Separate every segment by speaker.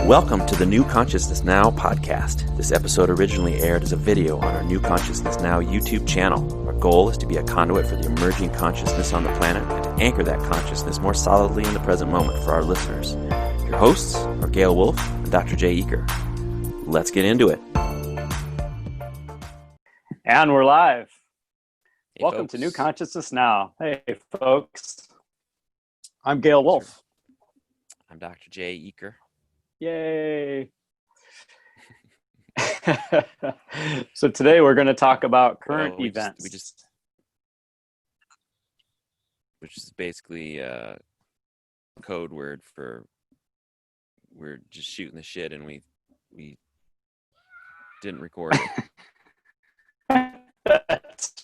Speaker 1: Welcome to the New Consciousness Now podcast. This episode originally aired as a video on our New Consciousness Now YouTube channel. Our goal is to be a conduit for the emerging consciousness on the planet and to anchor that consciousness more solidly in the present moment for our listeners. Your hosts are Gail Wolf and Dr. Jay Eaker. Let's get into it.
Speaker 2: And we're live.
Speaker 1: Hey,
Speaker 2: Welcome
Speaker 1: folks.
Speaker 2: to New Consciousness Now. Hey, folks. I'm Gail Wolf.
Speaker 1: I'm Dr. Jay Eaker.
Speaker 2: Yay. So today we're going to talk about current events.
Speaker 1: Which is basically a code word for we're just shooting the shit and we didn't record it.
Speaker 2: That's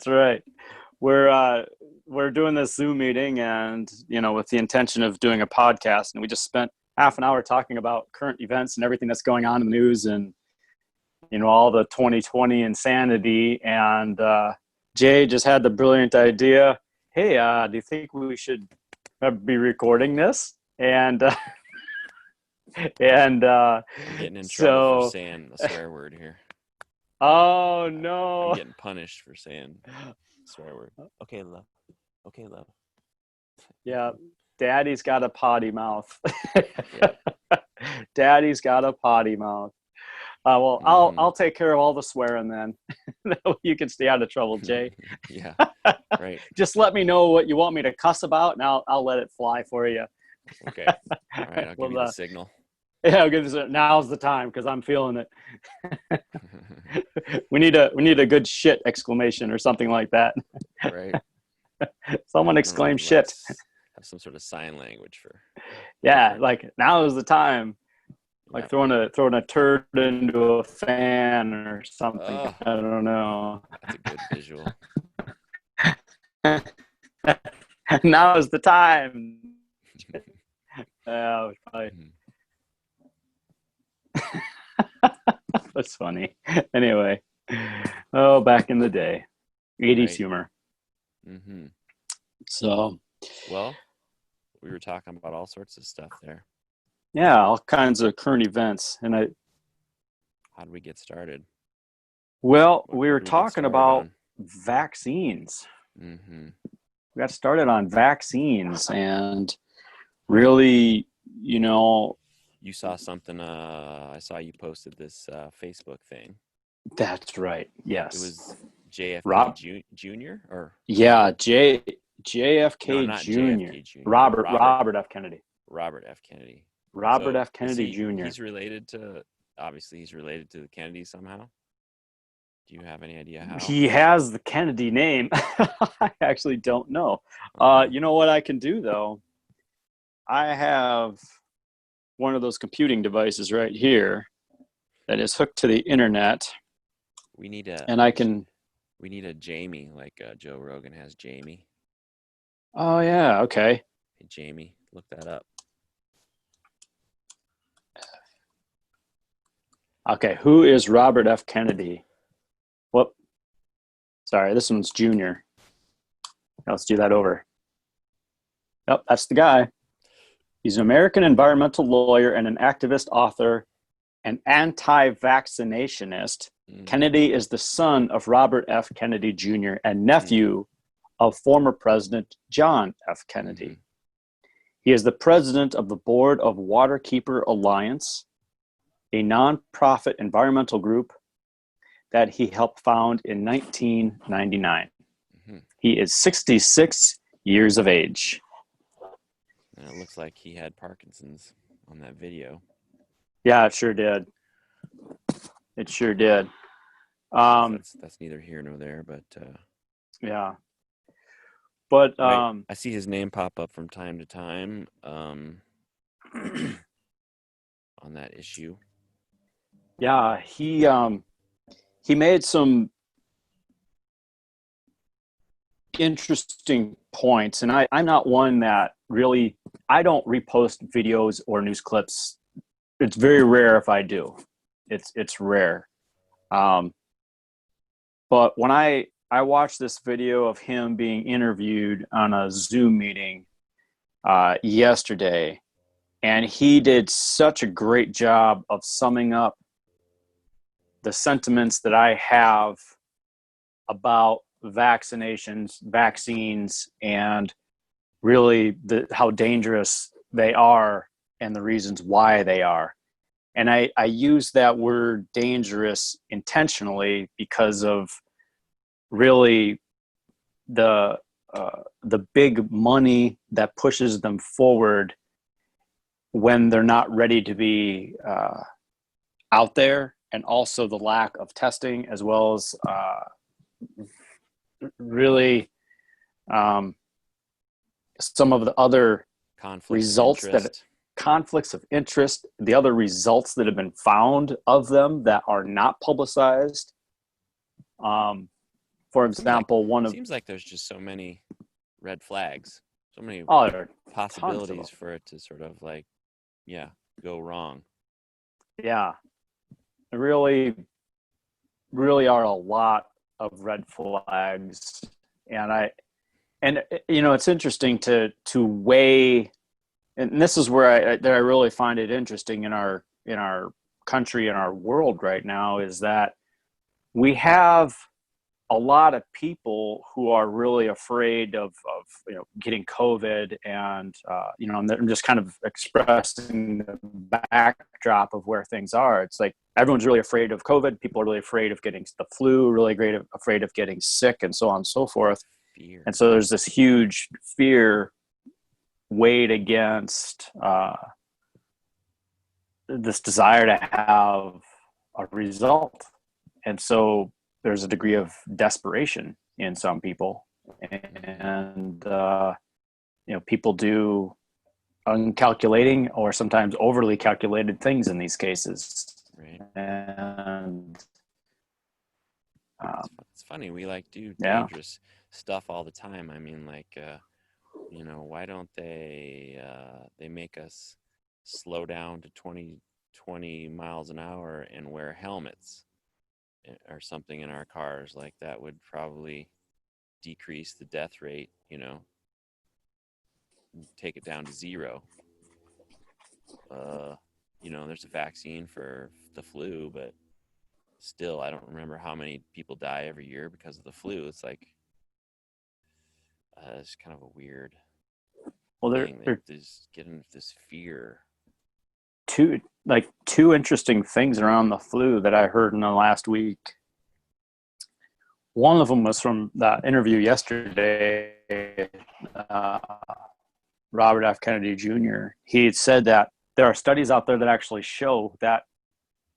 Speaker 2: right. We're doing this Zoom meeting and, with the intention of doing a podcast, and we just spent half an hour talking about current events and everything that's going on in the news and, all the 2020 insanity. And Jay just had the brilliant idea. Hey, do you think we should be recording this? And
Speaker 1: I'm getting in trouble for saying the swear word here.
Speaker 2: Oh no!
Speaker 1: I'm getting punished for saying swear word. Okay, love.
Speaker 2: Yeah, Daddy's got a potty mouth.
Speaker 1: Yeah.
Speaker 2: Daddy's got a potty mouth. Well, I'll take care of all the swearing then. You can stay out of trouble, Jay.
Speaker 1: Yeah, right.
Speaker 2: Just let me know what you want me to cuss about, and I'll let it fly for you.
Speaker 1: Okay. All right, I'll give you the signal.
Speaker 2: Yeah, I'll give you now's the time because I'm feeling it. We need a good shit exclamation or something like that.
Speaker 1: Right.
Speaker 2: Someone exclaim shit.
Speaker 1: Have some sort of sign language for.
Speaker 2: Yeah, like now is the time. Like throwing a turd into a fan or something.
Speaker 1: Oh,
Speaker 2: I don't know.
Speaker 1: That's a good visual.
Speaker 2: Now is the time. Oh, probably. That's funny. Anyway, back in the day, 80s
Speaker 1: Right.
Speaker 2: humor.
Speaker 1: Mm-hmm.
Speaker 2: So,
Speaker 1: well, we were talking about all sorts of stuff there.
Speaker 2: yeah, all kinds of current events. And
Speaker 1: How did we get started?
Speaker 2: we
Speaker 1: What
Speaker 2: were
Speaker 1: did we get
Speaker 2: talking
Speaker 1: started
Speaker 2: about
Speaker 1: on?
Speaker 2: vaccines.
Speaker 1: Mm-hmm.
Speaker 2: We got started on vaccines and really,
Speaker 1: You saw something. I saw you posted this Facebook thing.
Speaker 2: that's right. Yes.
Speaker 1: It was JFK Jr. or
Speaker 2: yeah, JFK
Speaker 1: no, not
Speaker 2: Jr.
Speaker 1: JFK Jr.
Speaker 2: Robert F. Kennedy.
Speaker 1: Robert F. Kennedy.
Speaker 2: Robert
Speaker 1: So,
Speaker 2: F. Kennedy Jr.
Speaker 1: He's related to the Kennedys somehow. Do you have any idea how?
Speaker 2: He has the Kennedy name. I actually don't know. You know what I can do though? I have one of those computing devices right here that is hooked to the internet.
Speaker 1: We need a Jamie, like Joe Rogan has Jamie.
Speaker 2: Oh yeah, okay.
Speaker 1: Hey Jamie, look that up.
Speaker 2: Okay, who is Robert F. Kennedy? Whoop. Sorry, this one's Junior. Let's do that over. Yep, that's the guy. He's an American environmental lawyer and an activist, author, and anti-vaccinationist. Kennedy is the son of Robert F. Kennedy Jr. and nephew of former President John F. Kennedy. He is the president of the board of Waterkeeper Alliance, a nonprofit environmental group that he helped found in 1999. He is 66 years of age.
Speaker 1: And it looks like he had Parkinson's on that video.
Speaker 2: Yeah, it sure did. It sure did.
Speaker 1: That's neither here nor there, but
Speaker 2: yeah. But
Speaker 1: I see his name pop up from time to time on that issue.
Speaker 2: Yeah, he made some interesting points, and I'm not one that really, I don't repost videos or news clips. It's very rare if I do. It's rare. But when I watched this video of him being interviewed on a Zoom meeting yesterday, And he did such a great job of summing up the sentiments that I have about vaccinations, vaccines, and really how dangerous they are and the reasons why they are. And I use that word dangerous intentionally because of really the big money that pushes them forward when they're not ready to be out there, and also the lack of testing, as well as really some of the other conflicts of interest, the other results that have been found of them that are not publicized. For example,
Speaker 1: seems like there's just so many red flags, so many possibilities for it to sort of like, go wrong.
Speaker 2: Yeah, there really are a lot of red flags, and it's interesting to weigh, and this is where I really find it interesting in our country, in our world right now, is that we have a lot of people who are really afraid of getting COVID, and I'm just kind of expressing the backdrop of where things are. It's like everyone's really afraid of COVID. People are really afraid of getting the flu, really afraid of getting sick, and so on and so forth.
Speaker 1: Fear.
Speaker 2: And so there's this huge fear weighed against this desire to have a result, and so there's a degree of desperation in some people, and people do uncalculating or sometimes overly calculated things in these cases.
Speaker 1: Right.
Speaker 2: And
Speaker 1: it's funny, we do dangerous stuff all the time. I mean, why don't they make us slow down to 20 miles an hour and wear helmets or something in our cars? Like, that would probably decrease the death rate, take it down to 0. There's a vaccine for the flu, but still, I don't remember how many people die every year because of the flu. It's like, it's kind of a weird thing. They're just getting this fear.
Speaker 2: Two interesting things around the flu that I heard in the last week. One of them was from the interview yesterday. Robert F. Kennedy Jr. He had said that there are studies out there that actually show that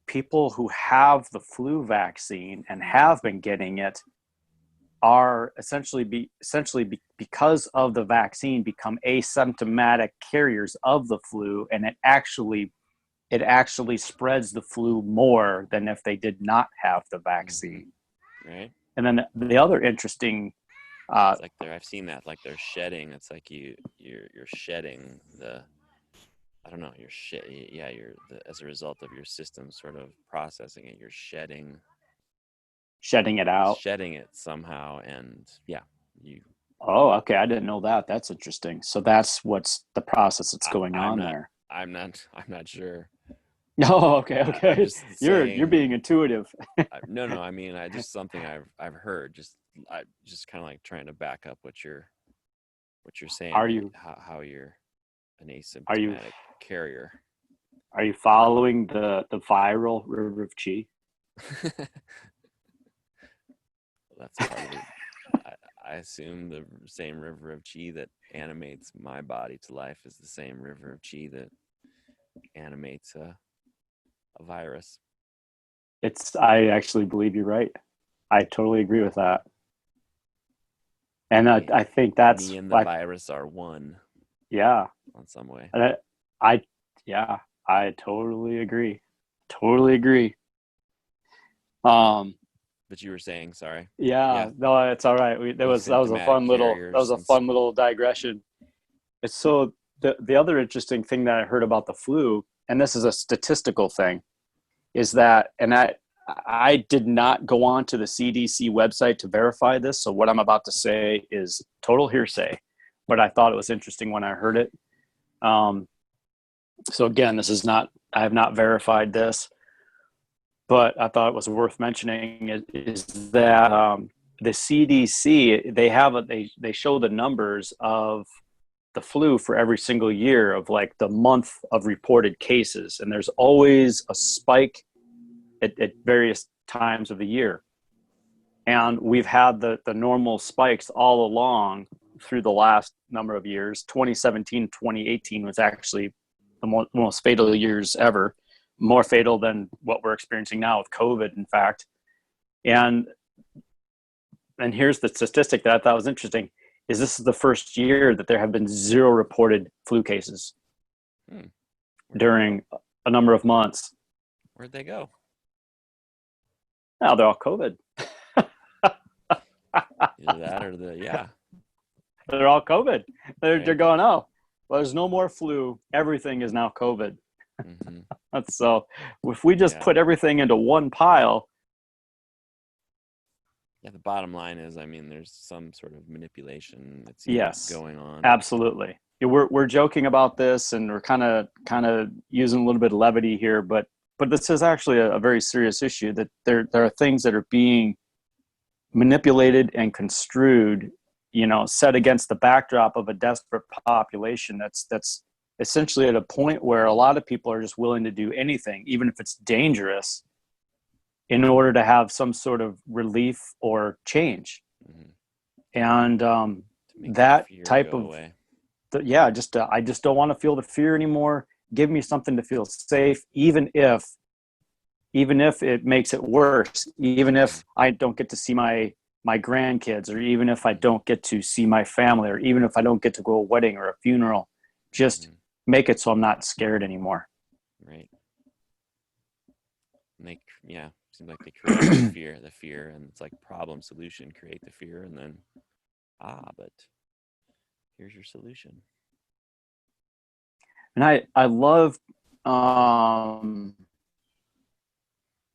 Speaker 2: people who have the flu vaccine and have been getting it are essentially because of the vaccine become asymptomatic carriers of the flu, and it actually spreads the flu more than if they did not have the vaccine.
Speaker 1: Right.
Speaker 2: And then the other interesting,
Speaker 1: it's like I've seen that, like they're shedding. It's like you're shedding the, I don't know, as a result of your system sort of processing it, you're shedding
Speaker 2: it out,
Speaker 1: shedding it somehow, and you.
Speaker 2: Oh, okay, I didn't know that. That's interesting. So that's what's the process that's going on there.
Speaker 1: I'm not sure.
Speaker 2: Oh, okay. You're being intuitive.
Speaker 1: No. I mean, just something I've heard. I just kind of like trying to back up what you're saying.
Speaker 2: Are you
Speaker 1: how you're an asymptomatic carrier?
Speaker 2: Are you following the viral River of Chi?
Speaker 1: That's part of it. I assume the same river of chi that animates my body to life is the same river of chi that animates a virus.
Speaker 2: I actually believe you're right. I totally agree with that. And I think that's
Speaker 1: me and the virus are one.
Speaker 2: Yeah.
Speaker 1: On some way.
Speaker 2: I totally agree.
Speaker 1: But you were saying, sorry.
Speaker 2: Yeah. No, it's all right. That was a fun little digression. It's so the other interesting thing that I heard about the flu, and this is a statistical thing, is that, and I did not go on to the CDC website to verify this, so what I'm about to say is total hearsay, but I thought it was interesting when I heard it. So again, I have not verified this, but I thought it was worth mentioning is that the CDC, they show the numbers of the flu for every single year of like the month of reported cases. And there's always a spike at various times of the year. And we've had the normal spikes all along through the last number of years. 2017, 2018 was actually the most fatal years ever, more fatal than what we're experiencing now with COVID, in fact. And here's the statistic that I thought was interesting, is this is the first year that there have been 0 reported flu cases during a number of months.
Speaker 1: Where'd they go?
Speaker 2: Now they're all COVID.
Speaker 1: Either that or
Speaker 2: They're all COVID.
Speaker 1: Right.
Speaker 2: They're going, oh, well, there's no more flu. Everything is now COVID.
Speaker 1: Mm-hmm.
Speaker 2: So if we just put everything into one pile.
Speaker 1: Yeah, the bottom line is, I mean, there's some sort of manipulation that seems going on.
Speaker 2: Absolutely. Yeah, we're joking about this, and we're kind of using a little bit of levity here, but this is actually a very serious issue, that there are things that are being manipulated and construed, set against the backdrop of a desperate population that's essentially at a point where a lot of people are just willing to do anything, even if it's dangerous, in order to have some sort of relief or change. And that type of I just don't want to feel the fear anymore. Give me something to feel safe, even if it makes it worse, even if I don't get to see my grandkids, or even if I don't get to see my family, or even if I don't get to go to a wedding or a funeral. Just make it so I'm not scared anymore.
Speaker 1: Right. Seems like they create the fear, and it's like problem solution, create the fear, and then but here's your solution.
Speaker 2: And I love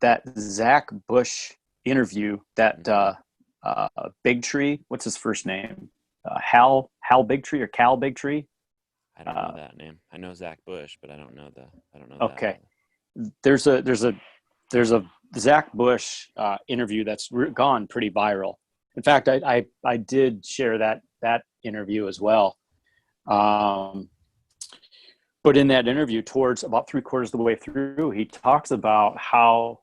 Speaker 2: that Zach Bush interview, that Big Tree, what's his first name? Hal Bigtree or Cal Bigtree?
Speaker 1: I don't know that name. I know Zach Bush, but I don't know
Speaker 2: okay. There's a Zach Bush interview that's gone pretty viral. In fact, I did share that interview as well. But in that interview, towards about 3/4 of the way through, he talks about how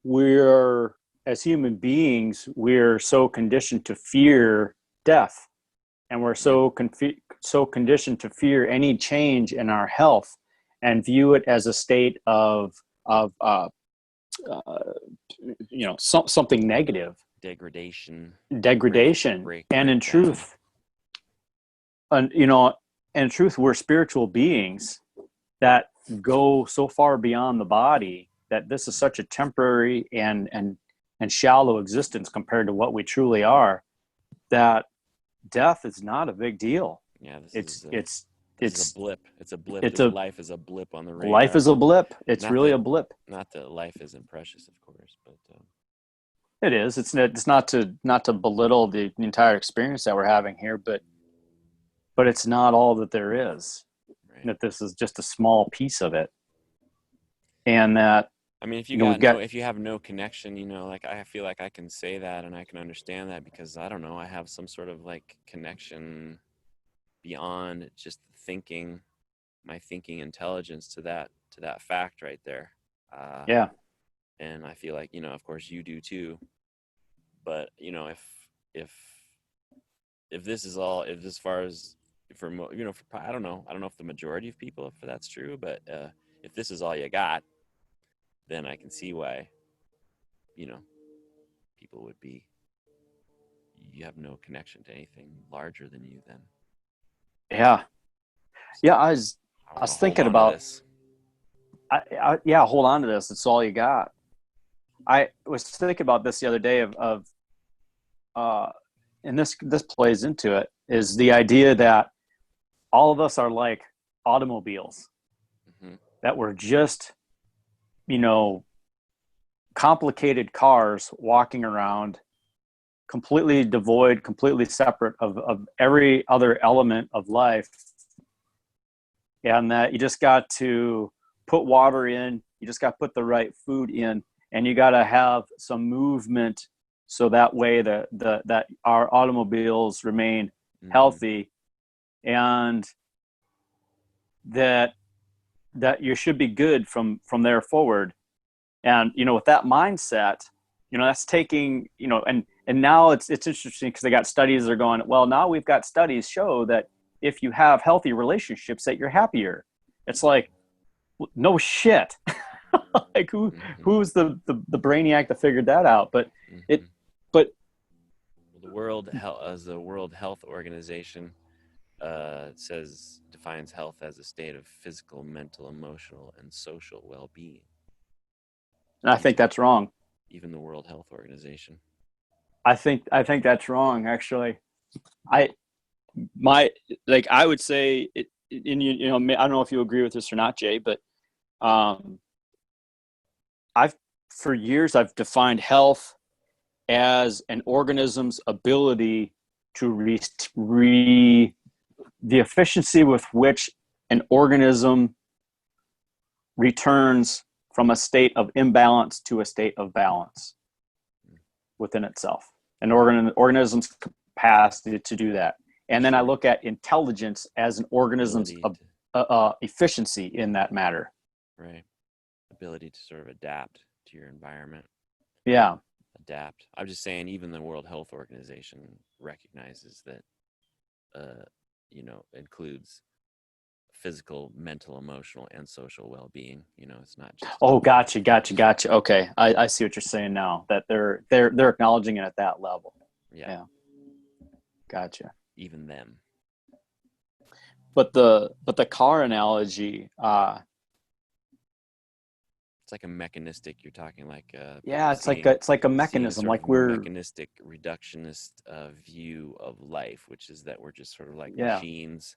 Speaker 2: we're, as human beings, we're so conditioned to fear death, and we're so conditioned to fear any change in our health, and view it as a state of something negative,
Speaker 1: degradation.
Speaker 2: And in truth, we're spiritual beings that go so far beyond the body, that this is such a temporary and shallow existence compared to what we truly are, that death is not a big deal.
Speaker 1: Yeah,
Speaker 2: it's
Speaker 1: a blip. It's a blip. Life is a blip on the radar.
Speaker 2: Life is a blip. It's not really a blip.
Speaker 1: Not that life isn't precious, of course, but
Speaker 2: it is. It's not to belittle the entire experience that we're having here, but it's not all that there is. Right. That this is just a small piece of it, and that.
Speaker 1: I mean, if if you have no connection, like I feel like I can say that and I can understand that, because I don't know, I have some sort of like connection beyond just my thinking intelligence to that fact right there. And I feel like, of course you do too, but if this is all, if as far as for I don't know if the majority of people, if that's true, but if this is all you got, then I can see why, people would be, you have no connection to anything larger than you then.
Speaker 2: Yeah. Yeah. I was thinking about this. Hold on to this. It's all you got. I was thinking about this the other day and this plays into it, is the idea that all of us are like automobiles, that we're just, complicated cars walking around, completely devoid, completely separate of every other element of life, and that you just got to put water in, you just got to put the right food in, and you got to have some movement so that way that our automobiles remain healthy, and that you should be good from there forward. And with that mindset, that's taking, and now it's interesting because they got studies that are going, well, now we've got studies show that if you have healthy relationships that you're happier. It's like, no shit. Like who's the brainiac that figured that out? But but
Speaker 1: the World Health Organization defines health as a state of physical, mental, emotional, and social well-being.
Speaker 2: And I think that's wrong.
Speaker 1: Even the World Health Organization.
Speaker 2: I think that's wrong, actually. I would say it, and I don't know if you agree with this or not, Jay, but for years I've defined health as an organism's ability to the efficiency with which an organism returns from a state of imbalance to a state of balance within itself. An organism's capacity to do that. And then I look at intelligence as an organism's efficiency in that matter.
Speaker 1: Right. Ability to sort of adapt to your environment.
Speaker 2: Yeah.
Speaker 1: Adapt. I'm just saying, even the World Health Organization recognizes that, includes physical, mental, emotional, and social well-being. It's not just.
Speaker 2: Oh, gotcha. Okay, I see what you're saying now. That they're acknowledging it at that level. Yeah. Gotcha.
Speaker 1: Even them.
Speaker 2: But the car analogy.
Speaker 1: It's like a mechanistic. You're talking like.
Speaker 2: It's like a mechanism. Like we're
Speaker 1: mechanistic reductionist view of life, which is that we're just sort of like machines.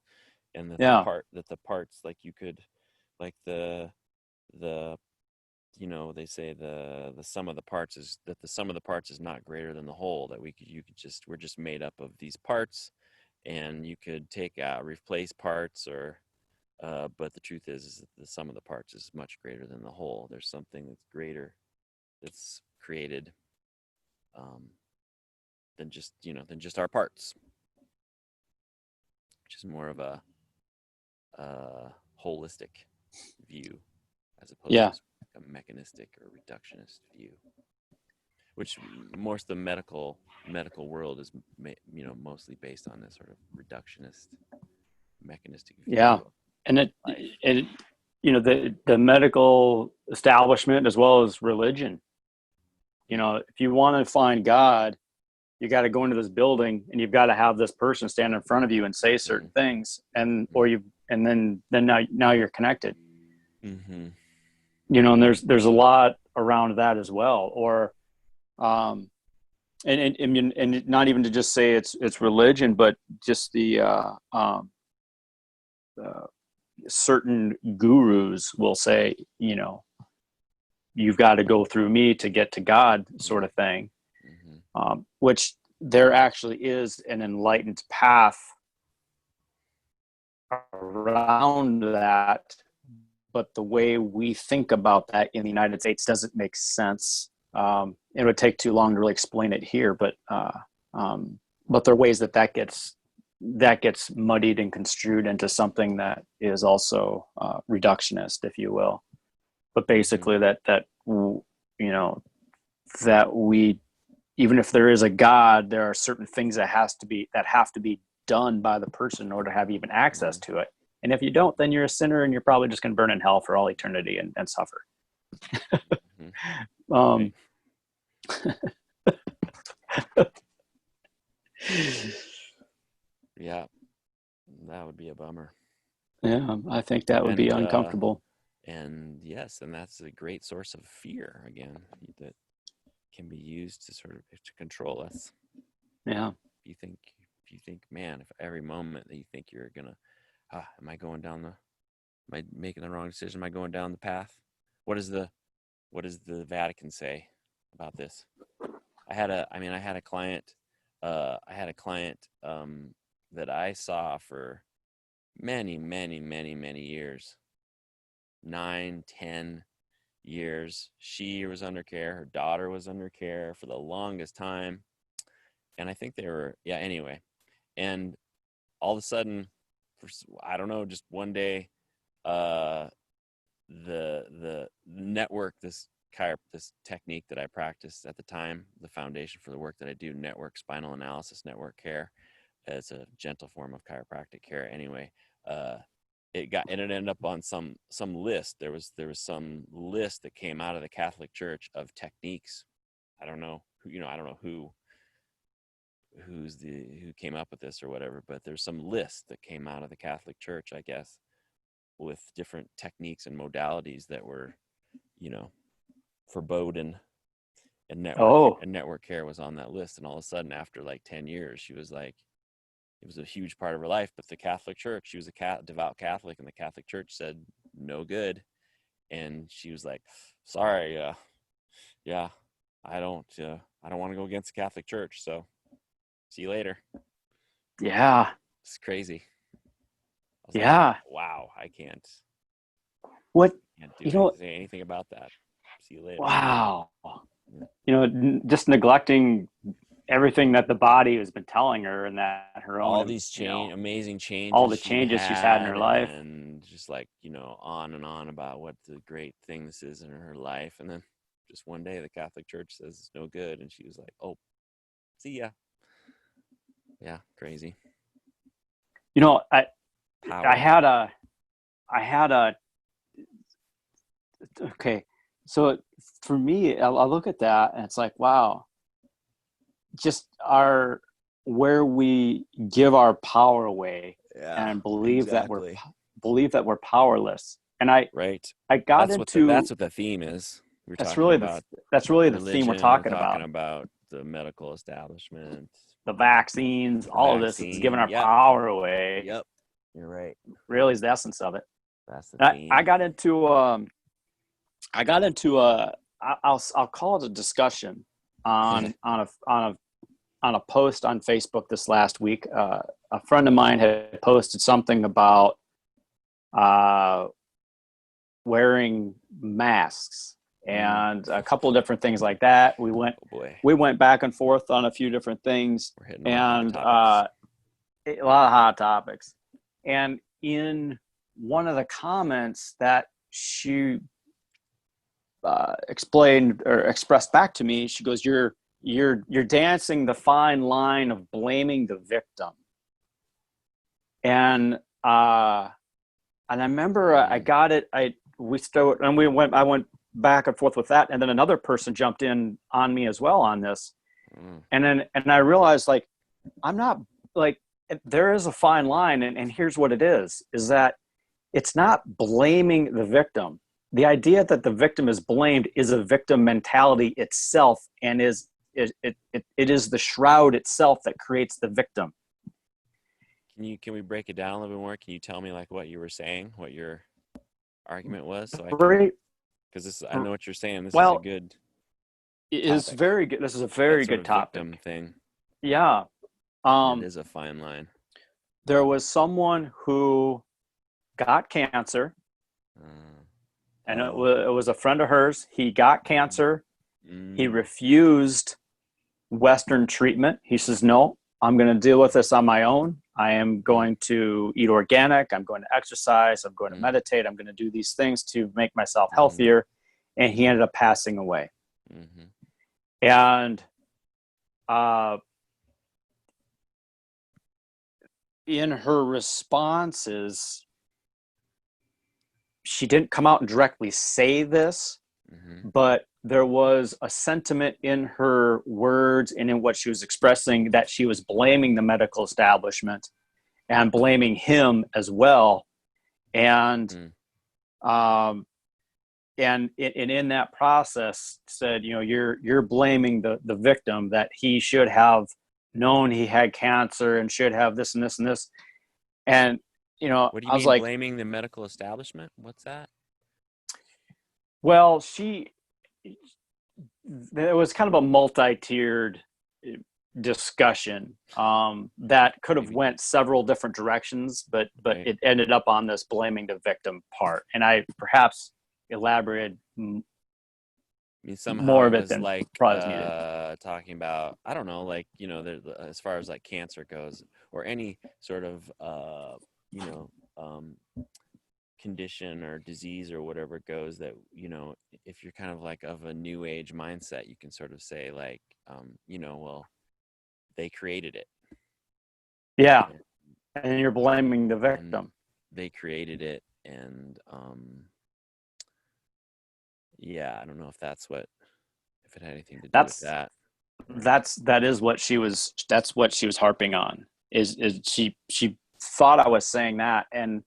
Speaker 1: And the parts, like you could, like they say the sum of the parts is that the sum of the parts is not greater than the whole, that we're just made up of these parts, and you could take out, replace parts, or but the truth is that the sum of the parts is much greater than the whole. There's something that's greater, that's created than just our parts, which is more of a holistic view as opposed to a mechanistic or reductionist view, which most of the medical world is mostly based on this sort of reductionist mechanistic view.
Speaker 2: And the medical establishment as well as religion, if you want to find God, you got to go into this building and you've got to have this person stand in front of you and say certain things, and then now you're connected. And there's a lot around that as well. Or and not even to just say it's religion, but just the certain gurus will say, you've got to go through me to get to God, sort of thing. Which there actually is an enlightened path around that, but the way we think about that in the United States doesn't make sense. It would take too long to really explain it here, but there are ways that gets muddied and construed into something that is also reductionist, if you will. But basically, that we, even if there is a God, there are certain things that have to be done by the person in order to have even access to it. And if you don't, then you're a sinner and you're probably just going to burn in hell for all eternity and suffer.
Speaker 1: Yeah, that would be a bummer.
Speaker 2: Yeah, I think that would be uncomfortable.
Speaker 1: And yes, and that's a great source of fear, again, that can be used to sort of to control us.
Speaker 2: Yeah.
Speaker 1: If you think, man, if every moment that you think you're gonna, am I making the wrong decision? Am I going down the path? What does the Vatican say about this? I had a client that I saw for many, many, many, many years, 9, 10 years. She was under care. Her daughter was under care for the longest time. And I think they were, yeah, anyway. And all of a sudden, I don't know, just one day, uh, the network, this technique that I practiced at the time, the foundation for the work that I do, network spinal analysis, network care. It's a gentle form of chiropractic care. Anyway, uh, it ended up on some list. There was some list that came out of the Catholic Church of techniques. I don't know I don't know who came up with this or whatever, but there's some list that came out of the Catholic Church, I guess, with different techniques and modalities that were, forbidden. And network care was on that list. And all of a sudden, after like 10 years, she was like, it was a huge part of her life. But the Catholic Church, she was a devout Catholic, and the Catholic Church said no good. And she was like, sorry, yeah, I don't want to go against the Catholic Church. So see you later.
Speaker 2: Yeah.
Speaker 1: It's crazy. I was
Speaker 2: Yeah.
Speaker 1: like, wow, I can't.
Speaker 2: What?
Speaker 1: Say anything about that. See you later.
Speaker 2: Wow. Just neglecting everything that the body has been telling her, and that her
Speaker 1: all
Speaker 2: own,
Speaker 1: these amazing changes,
Speaker 2: all the changes she's had in her life,
Speaker 1: and just like, on and on about what the great thing this is in her life. And then just one day the Catholic Church says it's no good, and she was like, oh, see ya. Yeah, crazy.
Speaker 2: I had a okay, so for me, I look at that and it's like, wow, just where we give our power away, and believe that we're powerless. And I got
Speaker 1: that's what the theme is.
Speaker 2: That's really the theme we're talking
Speaker 1: about the medical establishment,
Speaker 2: the vaccines, all of this is giving our power away.
Speaker 1: Yep, you're right.
Speaker 2: Really is the essence of it.
Speaker 1: That's the theme.
Speaker 2: I got into I'll call it a discussion on a post on Facebook this last week. A friend of mine had posted something about wearing masks and a couple of different things like that. We went back and forth on a few different things, and a lot of hot topics. And in one of the comments that she explained or expressed back to me, she goes, you're dancing the fine line of blaming the victim. And I remember I got it. I went back and forth with that, and then another person jumped in on me as well on this. And I realized, like, I'm not, like, there is a fine line, and here's what it is that it's not blaming the victim. The idea that the victim is blamed is a victim mentality itself, and it is the shroud itself that creates the victim.
Speaker 1: Can we break it down a little bit more? Can you tell me, like, what you were saying, what your argument was, so because I know what you're saying. This is a good.
Speaker 2: It's very good. This is a very good topic.
Speaker 1: Victim thing.
Speaker 2: Yeah.
Speaker 1: It is a fine line.
Speaker 2: There was someone who got cancer, and it was a friend of hers. He got cancer. He refused Western treatment. He says, no, I'm going to deal with this on my own. I am going to eat organic. I'm going to exercise. I'm going to meditate. I'm going to do these things to make myself healthier. And he ended up passing away. And in her responses, she didn't come out and directly say this, but there was a sentiment in her words and in what she was expressing that she was blaming the medical establishment and blaming him as well. And in that process said, you're blaming the victim, that he should have known he had cancer and should have this and this and this. And,
Speaker 1: what do you
Speaker 2: I was
Speaker 1: mean,
Speaker 2: like,
Speaker 1: blaming the medical establishment? What's that?
Speaker 2: Well, there was kind of a multi-tiered discussion that could have
Speaker 1: Maybe.
Speaker 2: went several different directions, but
Speaker 1: Right.
Speaker 2: it ended up on this blaming the victim part, and I perhaps elaborated
Speaker 1: I mean, somehow
Speaker 2: more
Speaker 1: it
Speaker 2: of it
Speaker 1: was
Speaker 2: than
Speaker 1: like
Speaker 2: probably is needed.
Speaker 1: talking about, I don't know, like, as far as like cancer goes, or any sort of you know um, condition or disease or whatever it goes, that if you're kind of like of a new age mindset, you can sort of say like, well, they created it,
Speaker 2: Yeah,
Speaker 1: and,
Speaker 2: and you're blaming the
Speaker 1: and
Speaker 2: victim.
Speaker 1: they created it, and yeah, I don't know if it had anything to do with
Speaker 2: That's
Speaker 1: that.
Speaker 2: that is what she was. That's what she was harping on. Is she thought I was saying that, and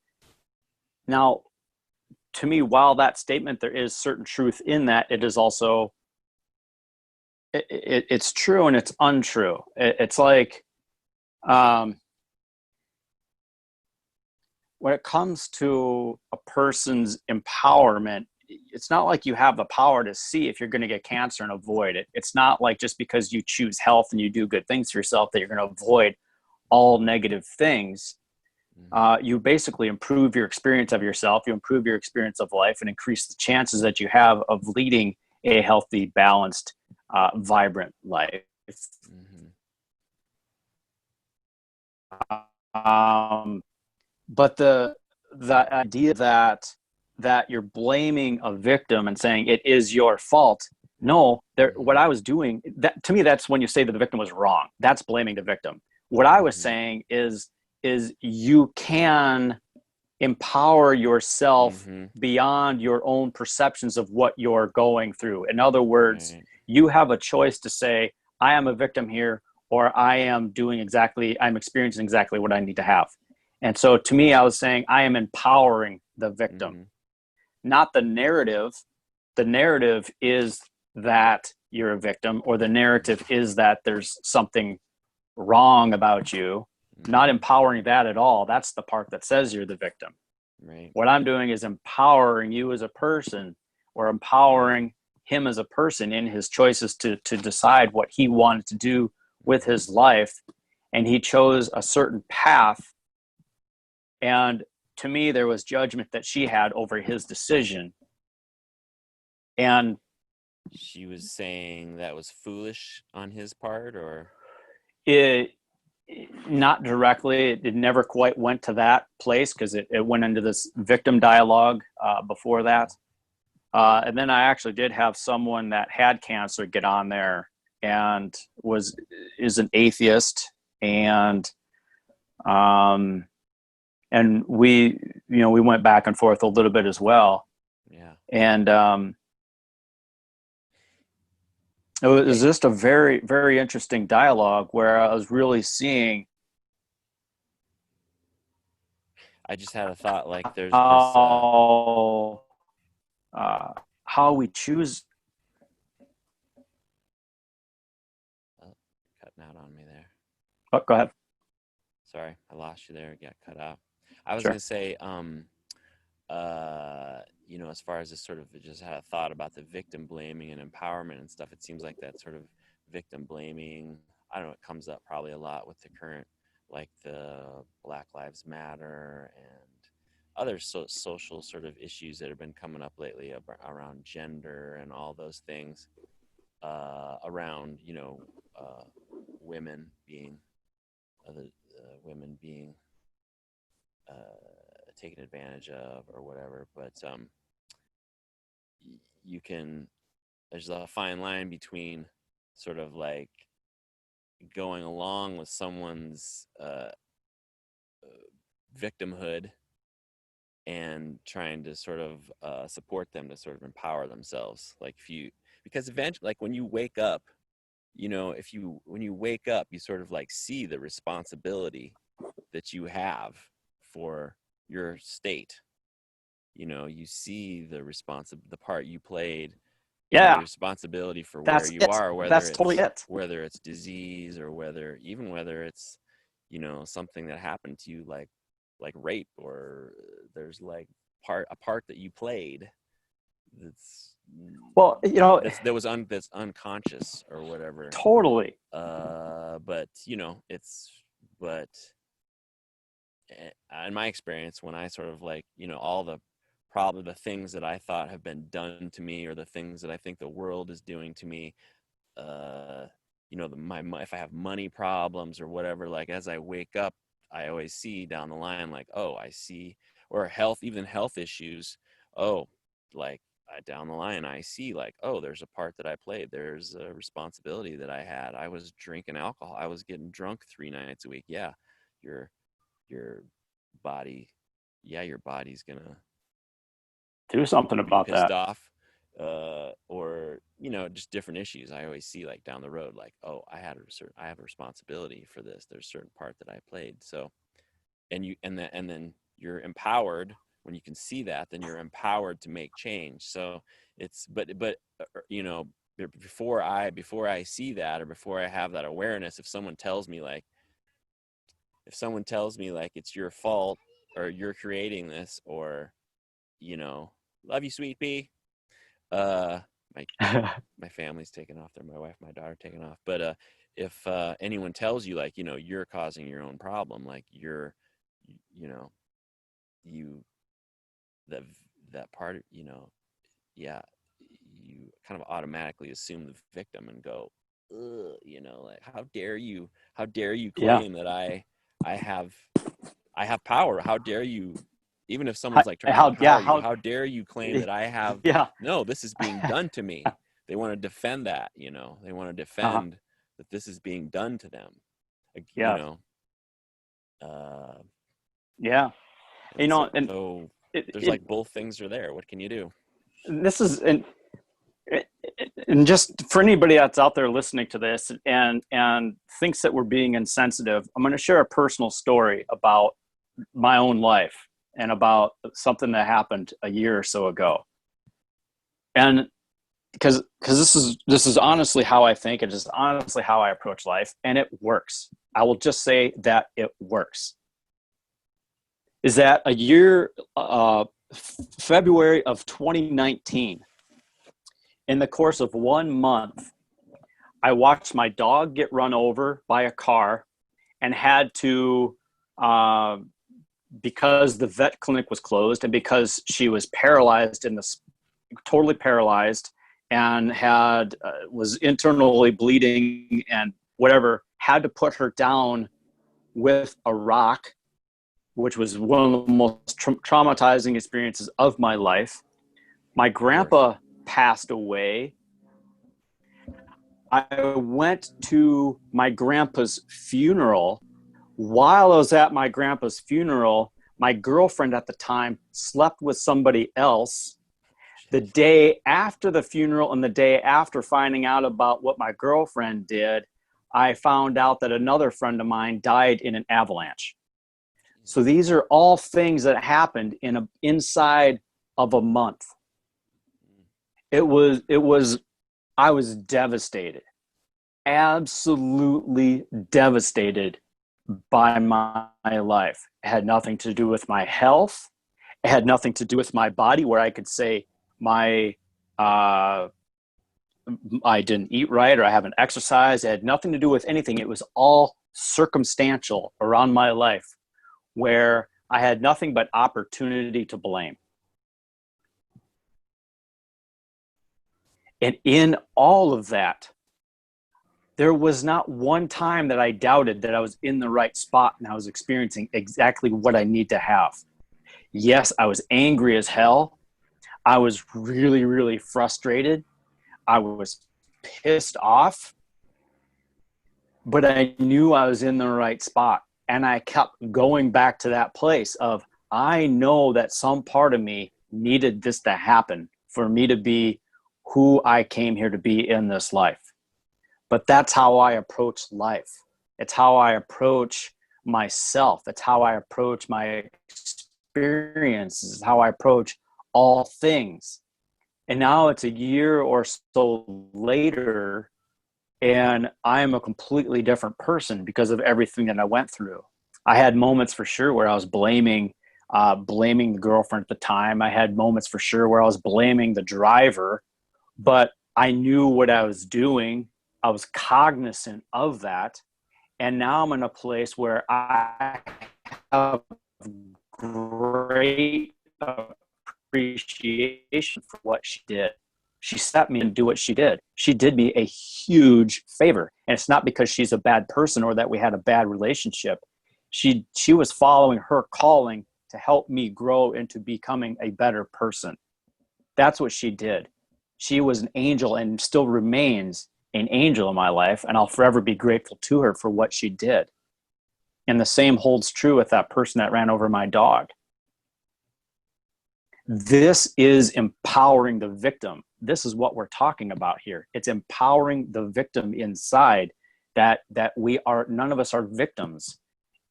Speaker 2: now to me, while that statement there is certain truth in that, it is also it's true and it's untrue. It's like um, when it comes to a person's empowerment, it's not like you have the power to see if you're going to get cancer and avoid it. It's not like just because you choose health and you do good things for yourself that you're going to avoid all negative things.
Speaker 1: Hmm.
Speaker 2: You basically improve your experience of yourself, you improve your experience of life, and increase the chances that you have of leading a healthy, balanced, vibrant life.
Speaker 1: Hmm.
Speaker 2: Um, but the idea that you're blaming a victim and saying it is your fault, no, what
Speaker 1: Hmm.
Speaker 2: I was doing, that to me, that's when you say that the victim was wrong. That's blaming the victim. What I was
Speaker 1: Hmm.
Speaker 2: saying is you can empower yourself
Speaker 1: Hmm.
Speaker 2: beyond your own perceptions of what you're going through. In other words,
Speaker 1: Right.
Speaker 2: you have a choice to say, I am a victim here, or I'm experiencing exactly what I need to have. And so to me, I was saying, I am empowering the victim,
Speaker 1: Hmm.
Speaker 2: not the narrative. The narrative is that you're a victim, or the narrative is that there's something wrong about you. Not
Speaker 1: Hmm.
Speaker 2: empowering that at all. That's the part that says you're the victim.
Speaker 1: Right.
Speaker 2: What I'm doing is empowering you as a person, or
Speaker 1: Right.
Speaker 2: empowering him as a person in his choices to decide what he wanted to do with
Speaker 1: Hmm.
Speaker 2: his life. And he chose a certain path. And to me, there was judgment that she had over his decision. And
Speaker 1: She was saying that was foolish on his part, or
Speaker 2: it, not directly, it never quite went to that place because it went into this victim dialogue before that.
Speaker 1: Mhm.
Speaker 2: And then I actually did have someone that had cancer get on there and is an atheist, and um, and we went back and forth a little bit as well,
Speaker 1: Yeah.
Speaker 2: and it
Speaker 1: Yeah.
Speaker 2: was just a very very interesting dialogue where I was really seeing
Speaker 1: I just had a thought, like there's this
Speaker 2: how how we choose.
Speaker 1: oh, cutting out on me there.
Speaker 2: Oh, go ahead.
Speaker 1: Sorry, I lost you there. It got cut out. I was
Speaker 2: Sure.
Speaker 1: gonna say, as far as this sort of, just had a thought about the victim blaming and empowerment and stuff. It seems like that sort of victim blaming, I don't know, it comes up probably a lot with the current, like the Black Lives Matter and other social sort of issues that have been coming up lately around gender and all those things, around, uh, women being, the women being taken advantage of or whatever. But you can, there's a fine line between sort of like going along with someone's victimhood and trying to sort of support them to sort of empower themselves. Like if you, because eventually, like when you wake up, if you, when you wake up, you sort of like see the responsibility that you have for your state. You see the part you played in the
Speaker 2: Yeah,
Speaker 1: responsibility for where
Speaker 2: that's
Speaker 1: you
Speaker 2: it.
Speaker 1: are,
Speaker 2: That's totally it.
Speaker 1: whether it's disease, or whether it's something that happened to you, like rape, or there's like a part that you played, that's
Speaker 2: Well, you know,
Speaker 1: that's unconscious or whatever.
Speaker 2: totally.
Speaker 1: But but in my experience, when I sort of like, all the things that I thought have been done to me, or the things that I think the world is doing to me, if I have money problems or whatever, like as I wake up, I always see down the line, like, oh, I see, or even health issues. Oh, like down the line, I see like, oh, there's a part that I played. There's a responsibility that I had. I was drinking alcohol. I was getting drunk 3 nights a week. Yeah. Your, your body, your body's gonna
Speaker 2: Do something
Speaker 1: be
Speaker 2: about
Speaker 1: pissed
Speaker 2: that.
Speaker 1: off, or just different issues. I always see like down the road, like, oh, I have a responsibility for this. There's a certain part that I played. So, and then you're empowered when you can see that. Then you're empowered to make change. So it's but before I see that, or before I have that awareness, if someone tells me like it's your fault, or you're creating this, or love you, sweet pea. My my family's taken off there. My wife, my daughter taken off. But if anyone tells you like, you're causing your own problem, like you know, you that that part, yeah, you kind of automatically assume the victim and go, ugh, like how dare you
Speaker 2: Yeah.
Speaker 1: claim that I have power? How dare you? Even if
Speaker 2: How,
Speaker 1: someone's like trying to empower you,
Speaker 2: how,
Speaker 1: how dare you claim that I have?
Speaker 2: yeah.
Speaker 1: No, this is being done to me. They want to defend that, they want to
Speaker 2: Uh-huh.
Speaker 1: defend that this is being done to them, like,
Speaker 2: Yeah.
Speaker 1: uh,
Speaker 2: Yeah.
Speaker 1: and
Speaker 2: And
Speaker 1: so there's
Speaker 2: it
Speaker 1: like both things are there. What can you do?
Speaker 2: this is and just for anybody that's out there listening to this and thinks that we're being insensitive, I'm going to share a personal story about my own life and about something that happened a year or so ago. And because this is honestly how I think, it is honestly how I approach life, and it works. I will just say that it works. Is that a year, February of 2019, in the course of 1 month, I watched my dog get run over by a car and had to, because the vet clinic was closed and because she was paralyzed totally paralyzed, and was internally bleeding and whatever, had to put her down with a rock, which was one of the most traumatizing experiences of my life. My grandpa passed away. I went to my grandpa's funeral. While I was at my grandpa's funeral, my girlfriend at the time slept with somebody else. The day after the funeral and the day after finding out about what my girlfriend did, I found out that another friend of mine died in an avalanche. So these are all things that happened inside of a month. I was devastated, absolutely devastated by my life. It had nothing to do with my health. It had nothing to do with my body, where I could say I didn't eat right or I haven't exercised. It had nothing to do with anything. It was all circumstantial around my life, where I had nothing but opportunity to blame. And in all of that, there was not one time that I doubted that I was in the right spot and I was experiencing exactly what I need to have. Yes, I was angry as hell. I was really, really frustrated. I was pissed off, but I knew I was in the right spot. And I kept going back to that place of, I know that some part of me needed this to happen for me to be who I came here to be in this life. But that's how I approach life. It's how I approach myself. It's how I approach my experiences. It's how I approach all things. And now it's a year or so later, and I am a completely different person because of everything that I went through. I had moments for sure where I was blaming blaming the girlfriend at the time. I had moments for sure where I was blaming the driver, but I knew what I was doing. I was cognizant of that. And now I'm in a place where I have great appreciation for what she did. She set me and do what she did. She did me a huge favor. And it's not because she's a bad person or that we had a bad relationship. She was following her calling to help me grow into becoming a better person. That's what she did. She was an angel and still remains an angel in my life, and I'll forever be grateful to her for what she did. And the same holds true with that person that ran over my dog. This is empowering the victim. This is what we're talking about here. It's empowering the victim inside that we are, none of us are victims.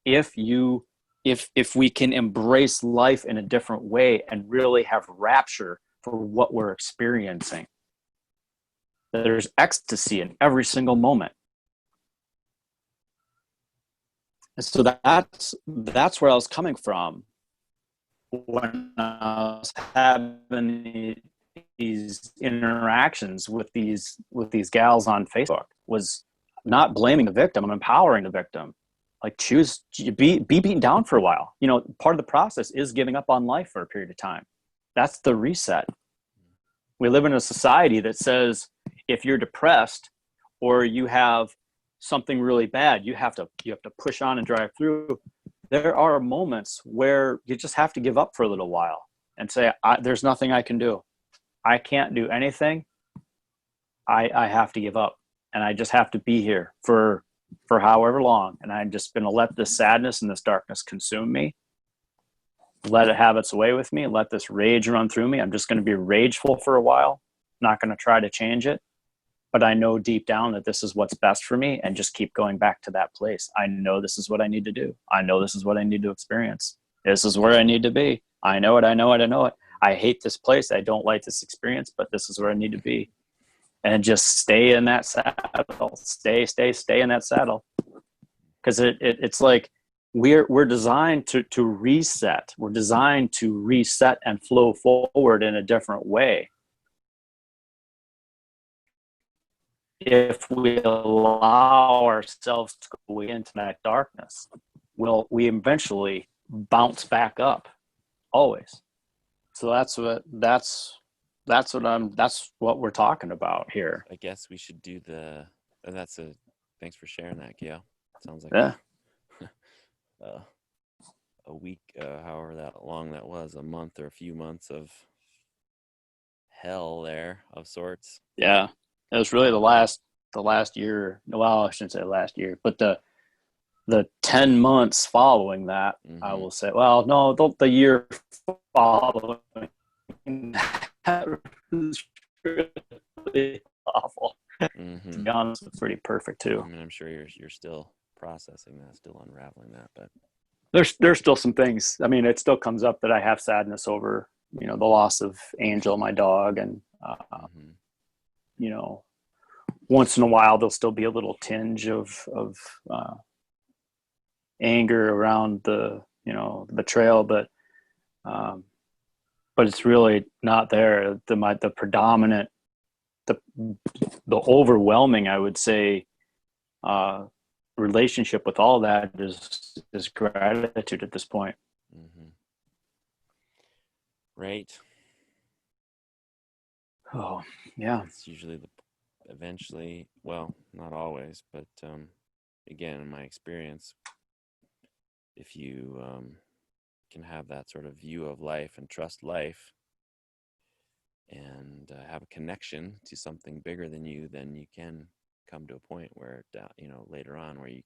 Speaker 2: If we can embrace life in a different way and really have rapture for what we're experiencing. There's ecstasy in every single moment. And so that's where I was coming from when I was having these interactions with these gals on Facebook. Was not blaming the victim. I'm empowering the victim. Like, be beaten down for a while. You know, part of the process is giving up on life for a period of time. That's the reset. We live in a society that says if you're depressed or you have something really bad, you have to push on and drive through. There are moments where you just have to give up for a little while and say, there's nothing I can do. I can't do anything. I have to give up, and I just have to be here for however long. And I'm just going to let this sadness and this darkness consume me. Let it have its way with me. Let this rage run through me. I'm just going to be rageful for a while. Not going to try to change it. But I know deep down that this is what's best for me, and just keep going back to that place. I know this is what I need to do. I know this is what I need to experience. This is where I need to be. I know it. I know it. I know it. I hate this place. I don't like this experience, but this is where I need to be. And just stay in that saddle. Stay in that saddle. Because it's like we're designed to reset. We're designed to reset and flow forward in a different way. If we allow ourselves to go into that darkness, we eventually bounce back up, always. So that's what we're talking about here.
Speaker 1: I guess we should do thanks for sharing that, Gail. Sounds like a week, however that long that was, a month or a few months of hell there of sorts.
Speaker 2: Yeah. It was really the last year. Well, I shouldn't say last year, but the 10 months following that, mm-hmm. I will say, well, no, the year following that was really awful. Mm-hmm. To be honest, it's pretty perfect too.
Speaker 1: I mean, I'm sure you're still processing that, still unraveling that, but
Speaker 2: there's still some things. I mean, it still comes up that I have sadness over, the loss of Angel, my dog, and mm-hmm. Once in a while there'll still be a little tinge of anger around the betrayal, but it's really not there. The predominant, the overwhelming, I would say, relationship with all that is gratitude at this point.
Speaker 1: Mm-hmm. Right.
Speaker 2: Oh, yeah.
Speaker 1: It's usually eventually, well, not always, but again, in my experience, if you can have that sort of view of life and trust life and have a connection to something bigger than you, then you can come to a point where, later on, where you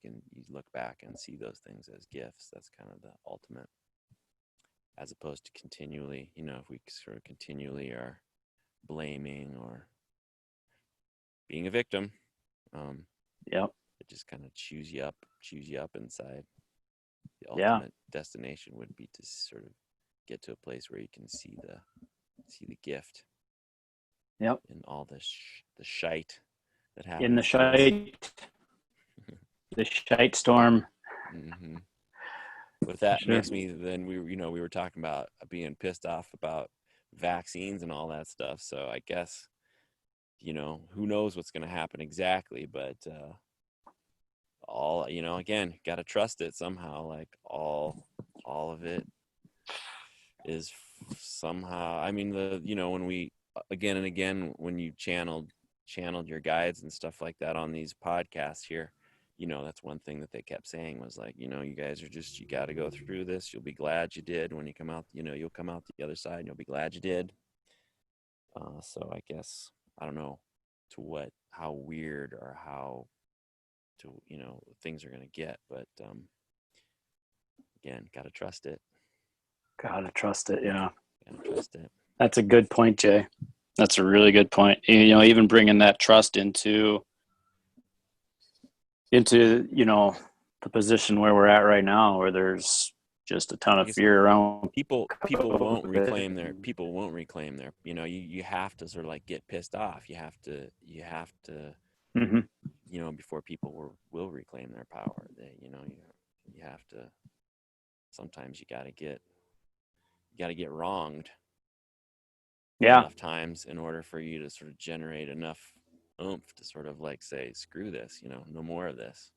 Speaker 1: look back and see those things as gifts. That's kind of the ultimate, as opposed to continually, if we sort of continually are blaming or being a victim,
Speaker 2: yep,
Speaker 1: it just kind of chews you up inside. The ultimate destination would be to sort of get to a place where you can see the gift.
Speaker 2: Yep.
Speaker 1: In all the shite that happens.
Speaker 2: In the shite, the shite storm.
Speaker 1: Mm-hmm. But that
Speaker 2: Sure.
Speaker 1: makes me, then we were talking about being pissed off about vaccines and all that stuff. So I guess, who knows what's going to happen exactly, but all, again, got to trust it somehow. Like all of it is somehow, I mean, when we, again and again, when you channeled your guides and stuff like that on these podcasts here, that's one thing that they kept saying was like, you guys are just, you got to go through this. You'll be glad you did when you come out, you'll come out the other side and you'll be glad you did. So I guess, I don't know how weird or how things are going to get, but again, got to trust it.
Speaker 2: Gotta trust it. Yeah.
Speaker 1: Got to trust it.
Speaker 2: That's a good point, Jay. That's a really good point. Even bringing that trust into the position where we're at right now, where there's just a ton of fear around
Speaker 1: people won't reclaim their you have to sort of like get pissed off. You have to
Speaker 2: mm-hmm.
Speaker 1: Before people will reclaim their power. You have to, sometimes you got to get wronged enough times in order for you to sort of generate enough oomph to sort of like say, screw this, no more of this.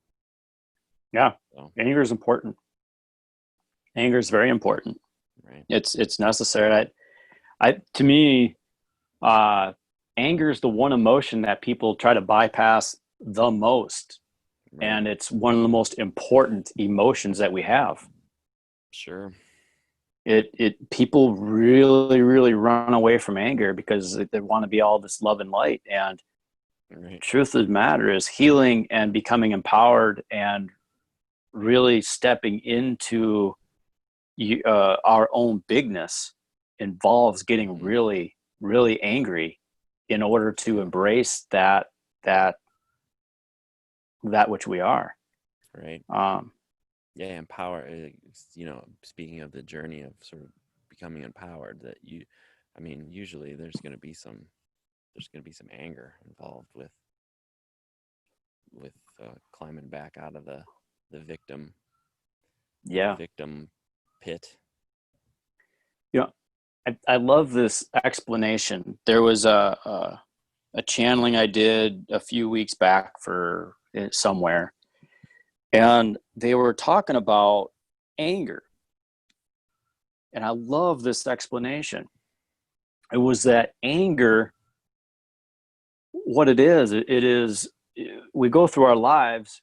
Speaker 2: Yeah.
Speaker 1: So,
Speaker 2: anger is important. Anger is very important.
Speaker 1: Right.
Speaker 2: It's necessary. To me, anger is the one emotion that people try to bypass the most. Right. And it's one of the most important emotions that we have.
Speaker 1: Sure.
Speaker 2: People really, really run away from anger because they want to be all this love and light. And
Speaker 1: right.
Speaker 2: Truth of the matter is, healing and becoming empowered and really stepping into our own bigness involves getting really, really angry in order to embrace that which we are.
Speaker 1: Right. Yeah, empower. Speaking of the journey of sort of becoming empowered, usually there's going to be some anger involved with climbing back out of the victim.
Speaker 2: Yeah.
Speaker 1: The victim pit.
Speaker 2: I love this explanation. There was a channeling I did a few weeks back for somewhere, and they were talking about anger. And I love this explanation. It was that anger, what it is we go through our lives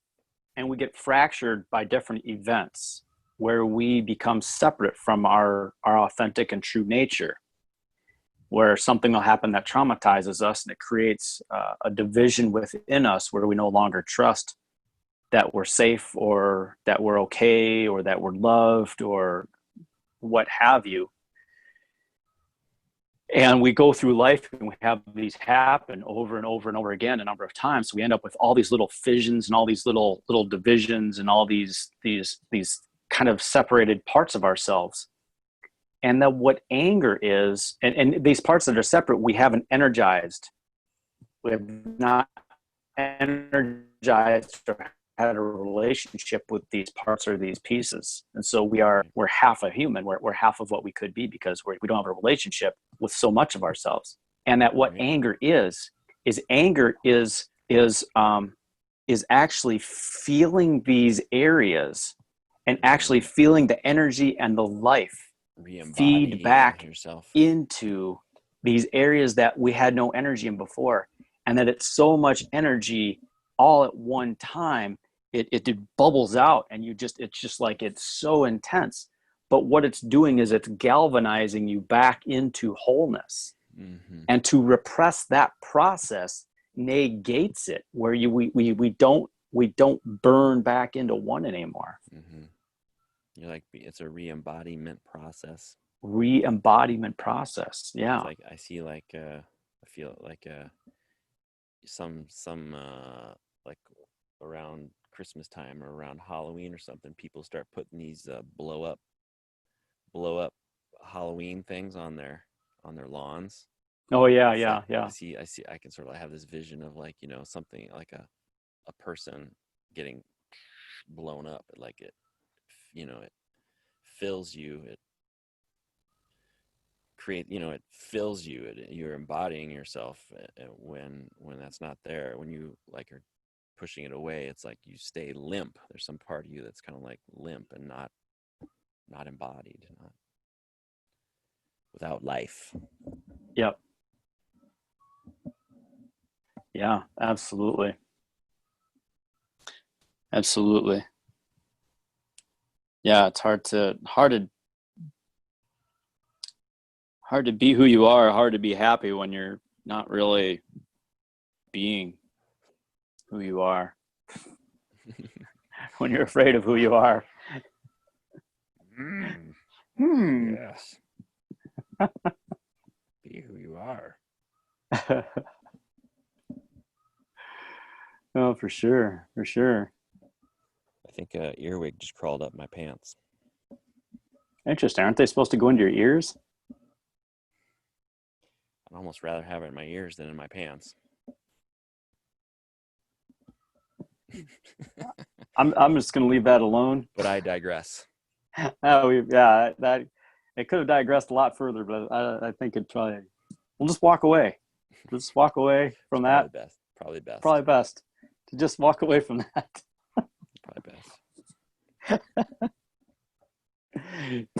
Speaker 2: and we get fractured by different events where we become separate from our authentic and true nature, where something will happen that traumatizes us and it creates a division within us where we no longer trust that we're safe or that we're okay or that we're loved or what have you. And we go through life and we have these happen over and over and over again a number of times. So we end up with all these little fissions and all these little divisions and all these kind of separated parts of ourselves. And that what anger is, and these parts that are separate, we haven't energized. We have not energized or had a relationship with these parts or these pieces. And so we're half a human. We're half of what we could be because we don't have a relationship with so much of ourselves. And that what anger is actually feeling these areas and actually feeling the energy and the life feed back
Speaker 1: yourself
Speaker 2: into these areas that we had no energy in before. And that it's so much energy all at one time, it bubbles out and it's just like, it's so intense. But what it's doing is it's galvanizing you back into wholeness. Mm-hmm. And to repress that process negates it, where we don't burn back into one anymore.
Speaker 1: Mm-hmm. You're like, it's a re-embodiment process.
Speaker 2: Re-embodiment process. Yeah.
Speaker 1: It's like, I see like, I feel like some like around Christmas time or around Halloween or something, people start putting these blow up Halloween things on their lawns.
Speaker 2: Oh yeah,
Speaker 1: it's
Speaker 2: yeah,
Speaker 1: like,
Speaker 2: yeah.
Speaker 1: I can sort of have this vision of like, something like a person getting blown up, like it fills you. It it fills you. You're embodying yourself when that's not there. When you like are pushing it away, it's like you stay limp. There's some part of you that's kind of like limp and not embodied, not without life.
Speaker 2: Yep. Yeah, absolutely. Absolutely. Yeah, it's hard to be who you are, hard to be happy when you're not really being who you are. When you're afraid of who you are.
Speaker 1: Yes. Be who you are.
Speaker 2: Oh, for sure. For sure.
Speaker 1: I think earwig just crawled up my pants.
Speaker 2: Interesting. Aren't they supposed to go into your ears?
Speaker 1: I'd almost rather have it in my ears than in my pants.
Speaker 2: I'm just going to leave that alone.
Speaker 1: But I digress.
Speaker 2: That it could have digressed a lot further, but I think we'll just walk away. Just walk away from that.
Speaker 1: Probably best.
Speaker 2: Probably best to just walk away from that.
Speaker 1: Probably best.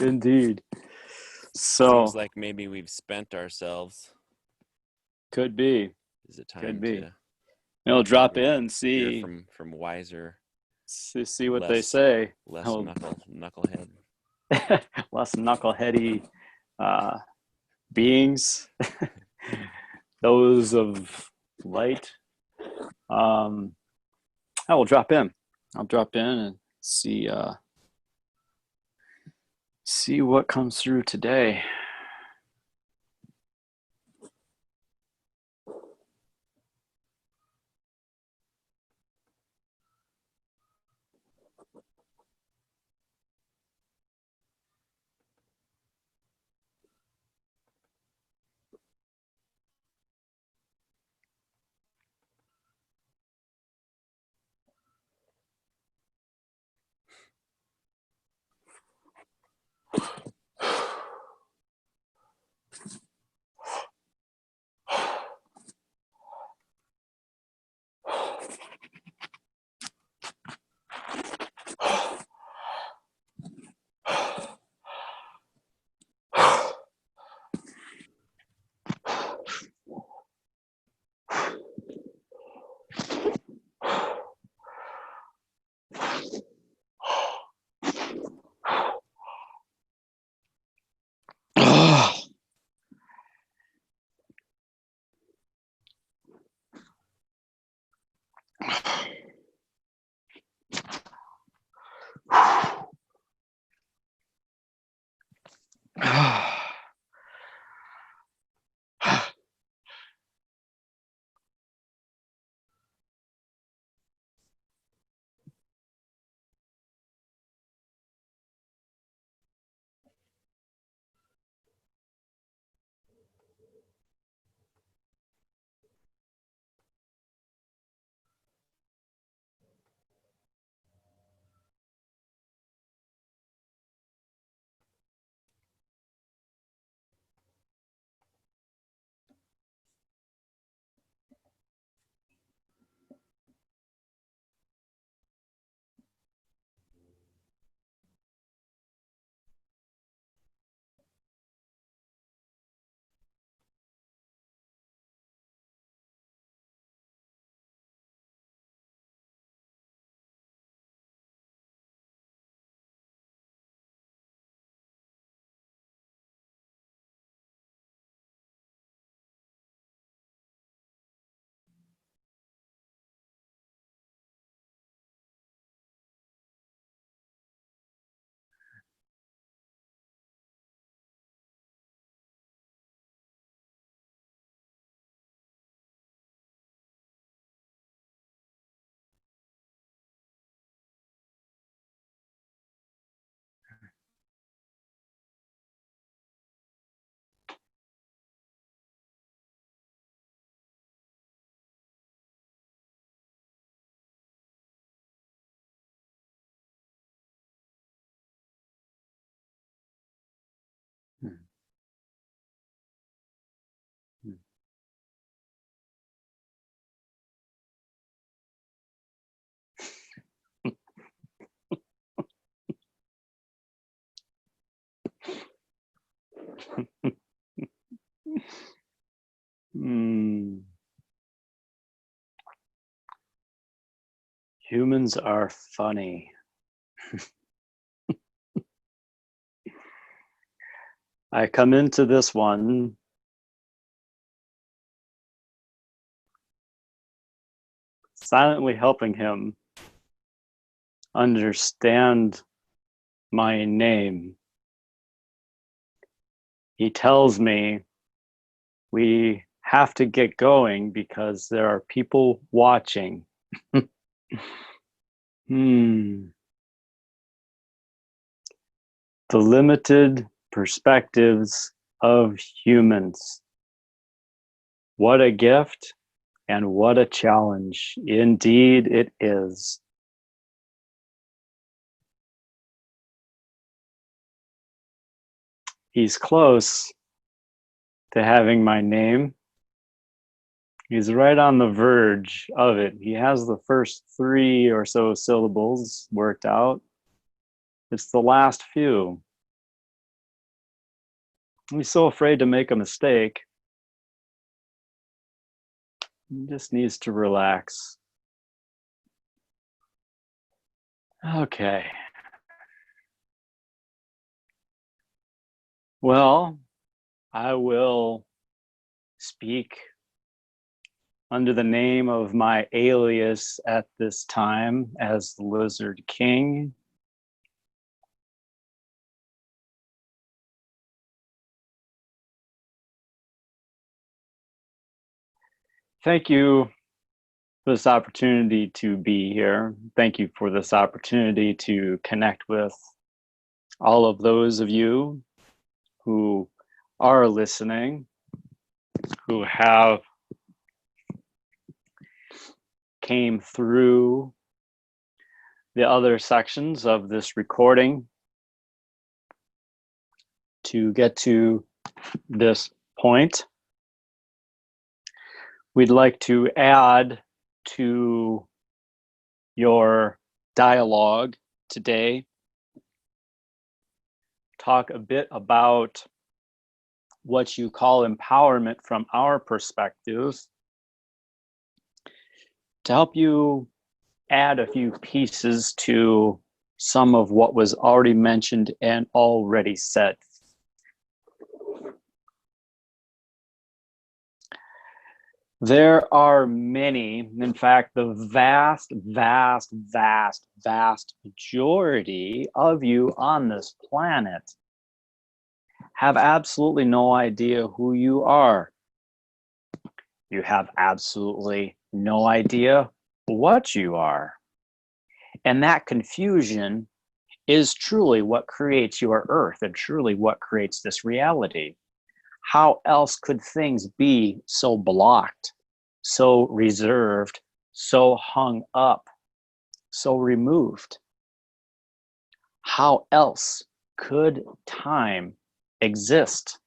Speaker 2: Indeed. So
Speaker 1: seems like maybe we've spent ourselves.
Speaker 2: Could be.
Speaker 1: Is it time to
Speaker 2: drop in, see
Speaker 1: from wiser,
Speaker 2: see what they say.
Speaker 1: Less knucklehead.
Speaker 2: Less knuckleheady beings. Those of light. I will drop in. I'll drop in and see what comes through today. Humans are funny. I come into this one silently helping him understand my name. He tells me we have to get going because there are people watching. The limited perspectives of humans. What a gift and what a challenge. Indeed, it is. He's close to having my name. He's right on the verge of it. He has the first 3 or so syllables worked out. It's the last few. He's so afraid to make a mistake. He just needs to relax. Okay. Well, I will speak under the name of my alias at this time as the Lizard King. Thank you for this opportunity to be here. Thank you for this opportunity to connect with all of those of you who are listening, who have came through the other sections of this recording to get to this point. We'd like to add to your dialogue today, talk a bit about what you call empowerment from our perspective, to help you add a few pieces to some of what was already mentioned and already said. There are many, in fact, the vast majority of you on this planet have absolutely no idea who you are. You have absolutely no idea what you are. And that confusion is truly what creates your earth and truly what creates this reality. How else could things be so blocked, so reserved, so hung up, so removed? How else could time exist?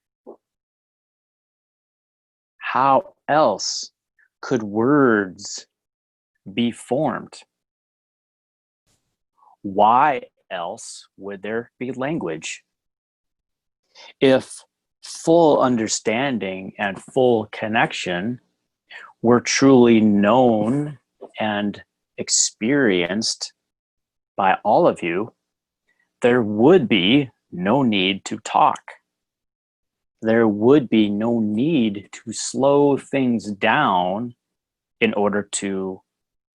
Speaker 2: How else could words be formed? Why else would there be language? If full understanding and full connection were truly known and experienced by all of you, there would be no need to talk. There would be no need to slow things down in order to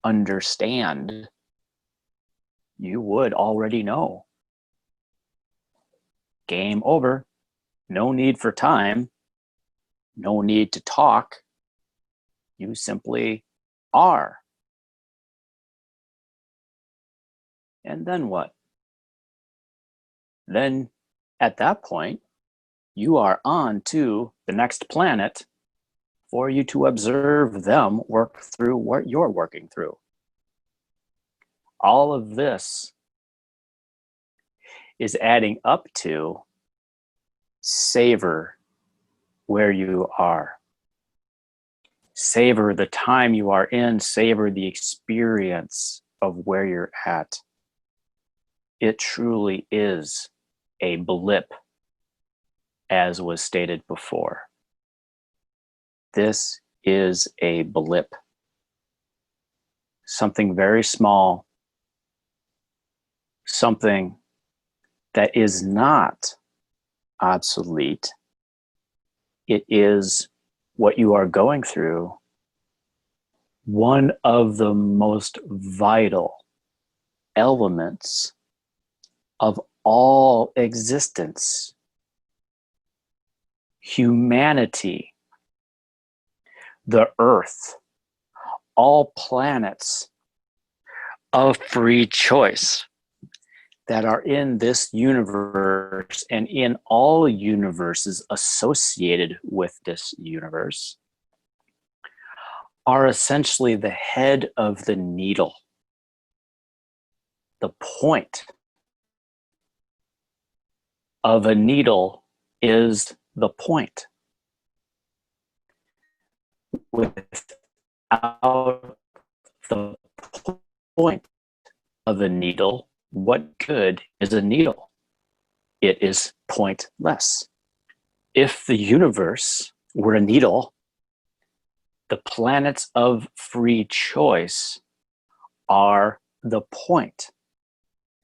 Speaker 2: understand. You would already know. Game over. No need for time. No need to talk. You simply are. And then what? Then at that point, you are on to the next planet for you to observe them work through what you're working through. All of this is adding up to savor where you are. Savor the time you are in, savor the experience of where you're at. It truly is a blip, as was stated before. This is a blip. Something very small. Something that is not obsolete. It is what you are going through. One of the most vital elements of all existence. Humanity, the earth, all planets of free choice that are in this universe and in all universes associated with this universe are essentially the head of the needle, the point of a needle is the point. Without the point of a needle, what good is a needle? It is pointless. If the universe were a needle, the planets of free choice are the point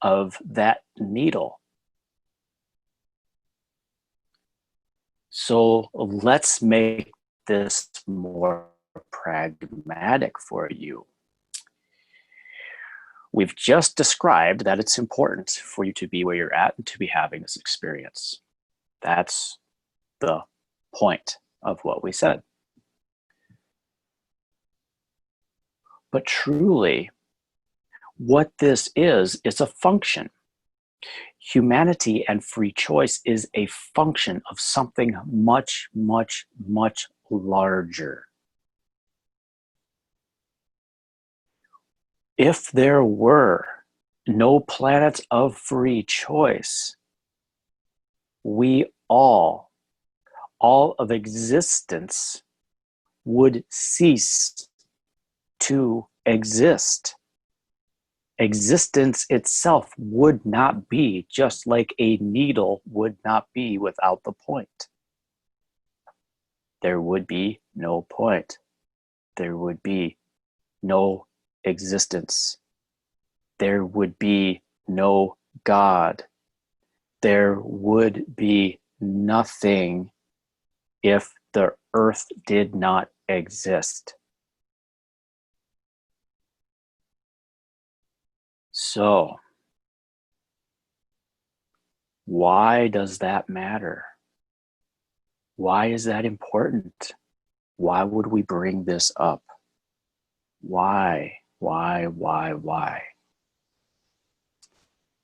Speaker 2: of that needle. So let's make this more pragmatic for you. We've just described that it's important for you to be where you're at and to be having this experience. That's the point of what we said. But truly, what this is a function. Humanity and free choice is a function of something much, much, much larger. If there were no planets of free choice, we all of existence would cease to exist. Existence itself would not be, just like a needle would not be without the point. There would be no point. There would be no existence. There would be no God. There would be nothing if the earth did not exist. So, why does that matter? Why is that important? Why would we bring this up? Why?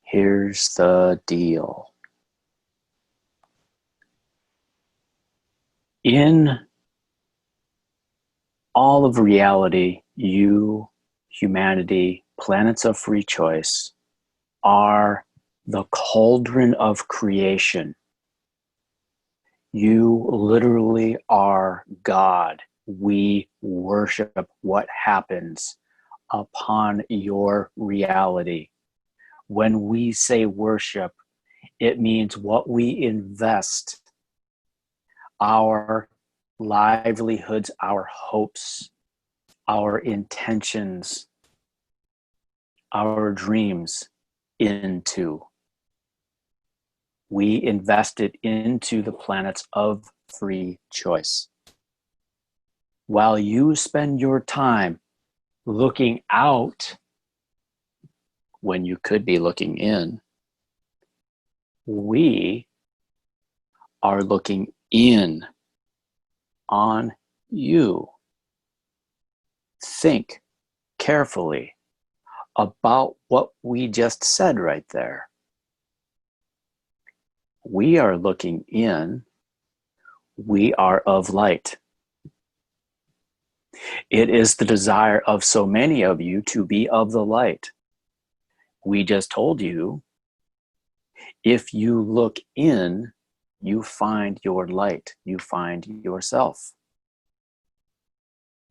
Speaker 2: Here's the deal. In all of reality, you, humanity, planets of free choice are the cauldron of creation. You literally are God. We worship what happens upon your reality. When we say worship, it means what we invest, our livelihoods, our hopes, our intentions, our dreams into. We invest it into the planets of free choice. While you spend your time looking out when you could be looking in, we are looking in on you. Think carefully about what we just said right there. We are looking in. We are of light. It is the desire of so many of you to be of the light. We just told you, if you look in, you find your light. You find yourself.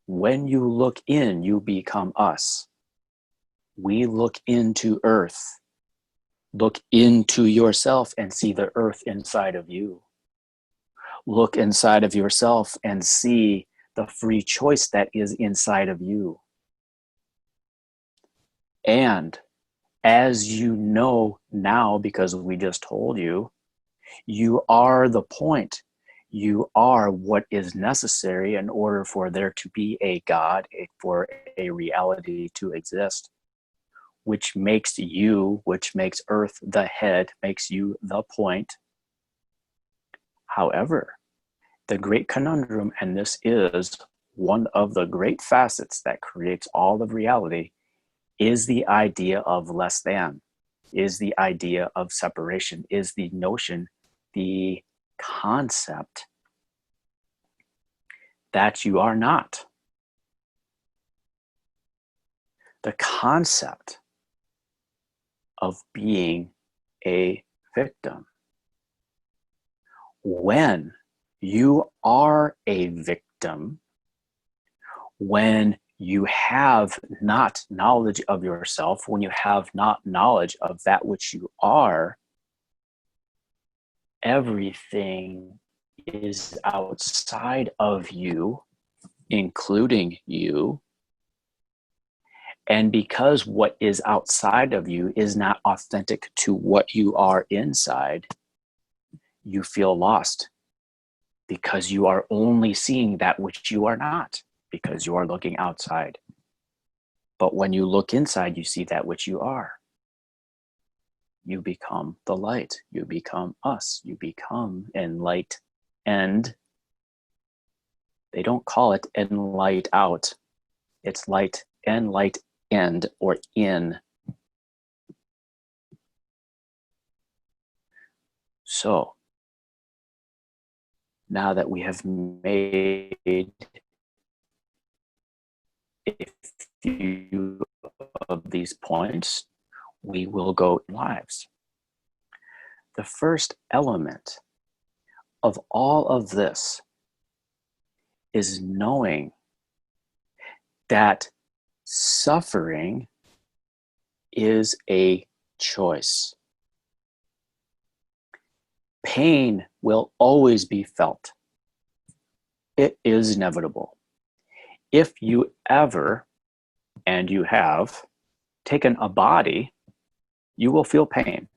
Speaker 2: When you look in, you become us. We look into earth. Look into yourself and see the earth inside of you. Look inside of yourself and see the free choice that is inside of you. And as you know now, because we just told you, you are the point. You are what is necessary in order for there to be a God, for a reality to exist, which makes you, which makes Earth the head, makes you the point. However, the great conundrum, and this is one of the great facets that creates all of reality, is the idea of less than, is the idea of separation, is the notion, the concept that you are not. The concept of being a victim. When you are a victim, when you have not knowledge of yourself, when you have not knowledge of that which you are, everything is outside of you, including you. And because what is outside of you is not authentic to what you are inside, you feel lost because you are only seeing that which you are not, because you are looking outside. But when you look inside, you see that which you are. You become the light. You become us. You become enlight. And they don't call it enlight out. It's light and light end or in. So now that we have made a few of these points, we will go lives. The first element of all of this is knowing that suffering is a choice. Pain will always be felt. It is inevitable. If you ever, and you have, taken a body, you will feel pain.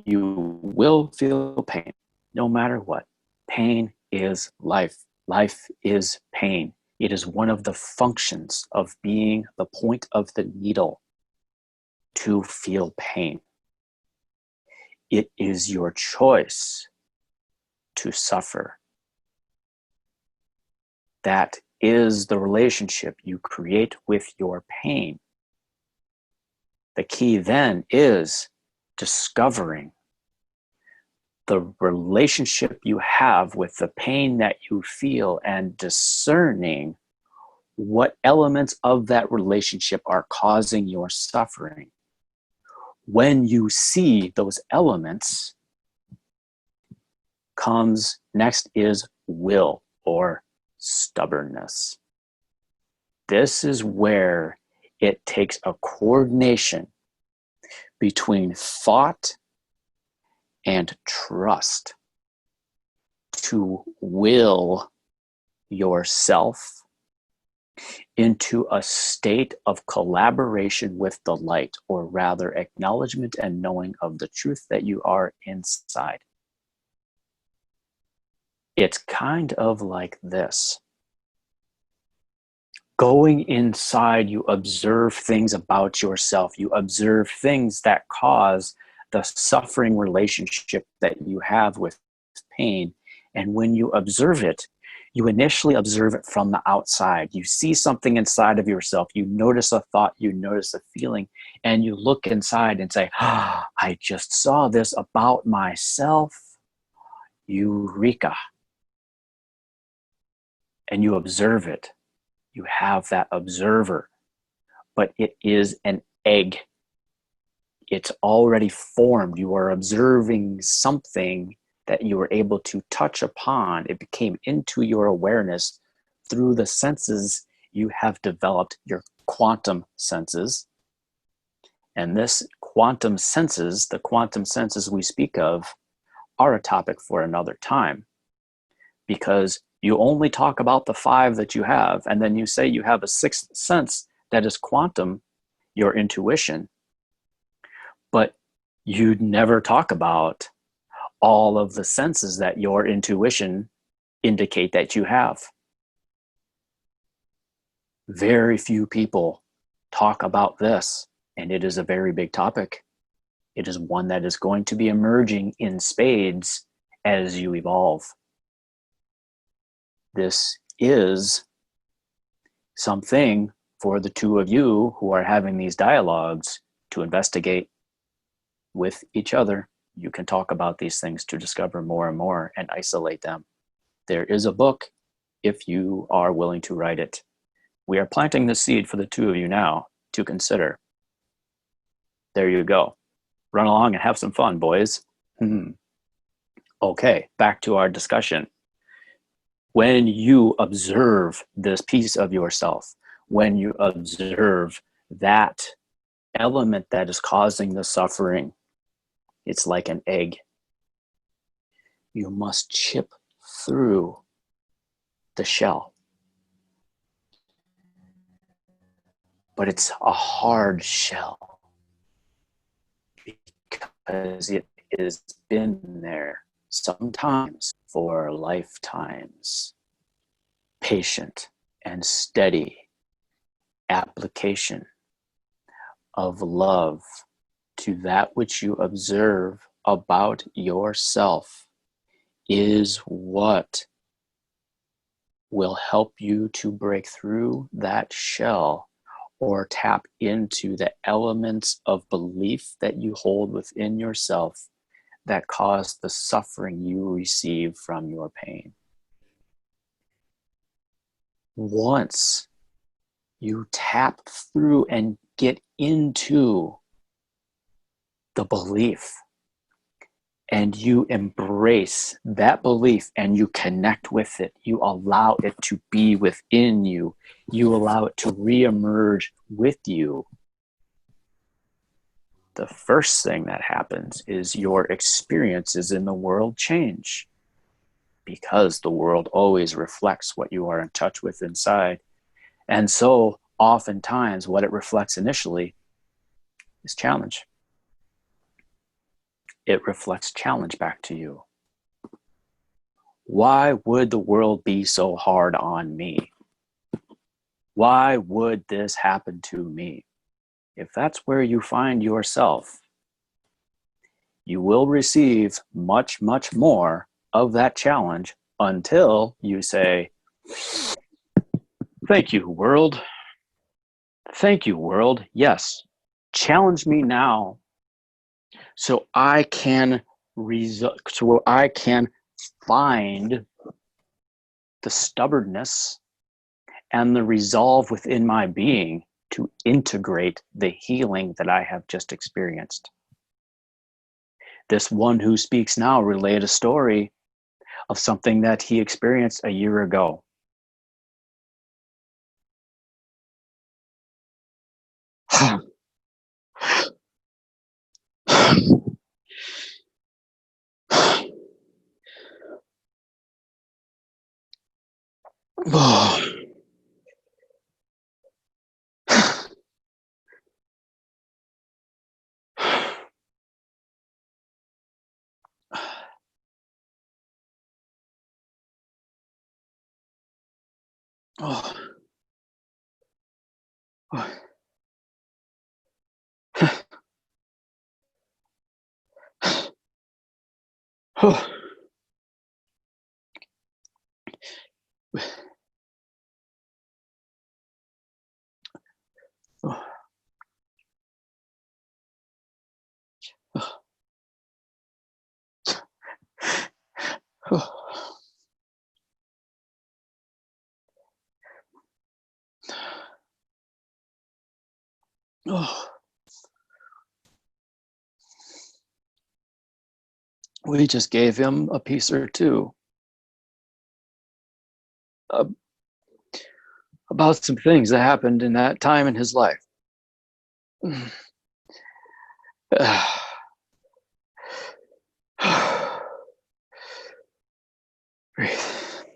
Speaker 2: You will feel pain, no matter what. Pain is life. Life is pain. It is one of the functions of being the point of the needle to feel pain. It is your choice to suffer. That is the relationship you create with your pain. The key then is discovering the relationship you have with the pain that you feel and discerning what elements of that relationship are causing your suffering. When you see those elements, comes next is will or stubbornness. This is where it takes a coordination between thought and trust to will yourself into a state of collaboration with the light, or rather acknowledgement and knowing of the truth that you are inside. It's kind of like this. Going inside, you observe things about yourself. You observe things that cause the suffering relationship that you have with pain. And when you observe it, you initially observe it from the outside. You see something inside of yourself. You notice a thought, you notice a feeling, and you look inside and say, I just saw this about myself. Eureka. And you observe it. You have that observer, but it is an egg. It's already formed. You are observing something that you were able to touch upon. It became into your awareness through the senses you have developed, your quantum senses. And this quantum senses, the quantum senses we speak of, are a topic for another time. because you only talk about the 5 that you have, and then you say you have a 6th sense that is quantum, your intuition, but you'd never talk about all of the senses that your intuition indicate that you have. Very few people talk about this, and it is a very big topic. It is one that is going to be emerging in spades as you evolve. This is something for the two of you who are having these dialogues to investigate with each other. You can talk about these things to discover more and more and isolate them. There is a book if you are willing to write it. We are planting the seed for the two of you now to consider. There you go. Run along and have some fun, boys. Okay, back to our discussion. When you observe this piece of yourself, when you observe that element that is causing the suffering, it's like an egg. You must chip through the shell. But it's a hard shell because it has been there sometimes for lifetimes. Patient and steady application of love to that which you observe about yourself is what will help you to break through that shell or tap into the elements of belief that you hold within yourself that cause the suffering you receive from your pain. Once you tap through and get into the belief and you embrace that belief and you connect with it, you allow it to be within you, you allow it to reemerge with you, the first thing that happens is your experiences in the world change, because the world always reflects what you are in touch with inside. And so oftentimes what it reflects initially is challenge. It reflects challenge back to you. Why would the world be so hard on me? Why would this happen to me? If that's where you find yourself, you will receive much, much more of that challenge until you say, thank you, world. Thank you, world. Yes, challenge me now so I can find the stubbornness and the resolve within my being to integrate the healing that I have just experienced. This one who speaks now relayed a story of something that he experienced a year ago. We just gave him a piece or two about some things that happened in that time in his life. Breathe.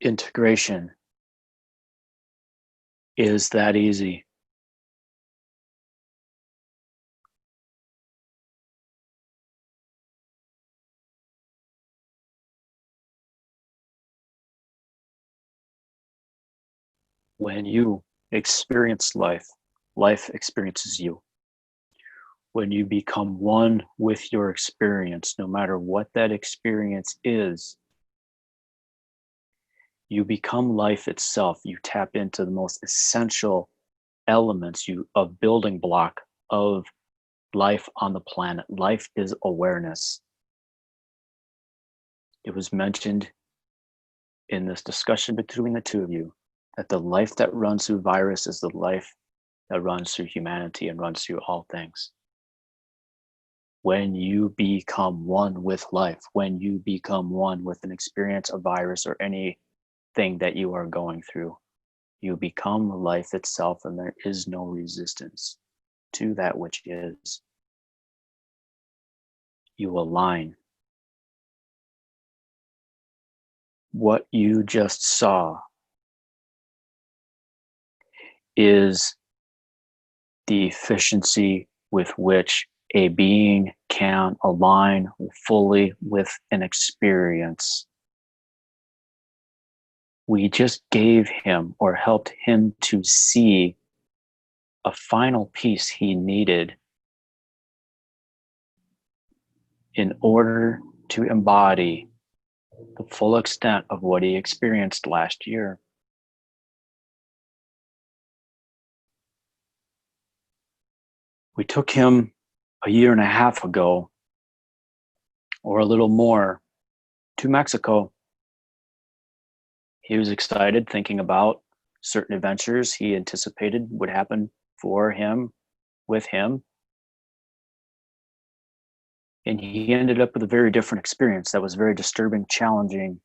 Speaker 2: Integration is that easy. When you experience life, life experiences you. When you become one with your experience, no matter what that experience is, you become life itself. You tap into the most essential elements of building block of life on the planet. Life is awareness. It was mentioned in this discussion between the two of you that the life that runs through virus is the life that runs through humanity and runs through all things. When you become one with life, when you become one with an experience of virus or anything that you are going through, you become life itself, and there is no resistance to that which is. You align. What you just saw is the efficiency with which a being can align fully with an experience. We just gave him or helped him to see a final piece he needed in order to embody the full extent of what he experienced last year. We took him a year and a half ago, or a little more, to Mexico. He was excited, thinking about certain adventures he anticipated would happen for him, with him. And he ended up with a very different experience that was very disturbing, challenging,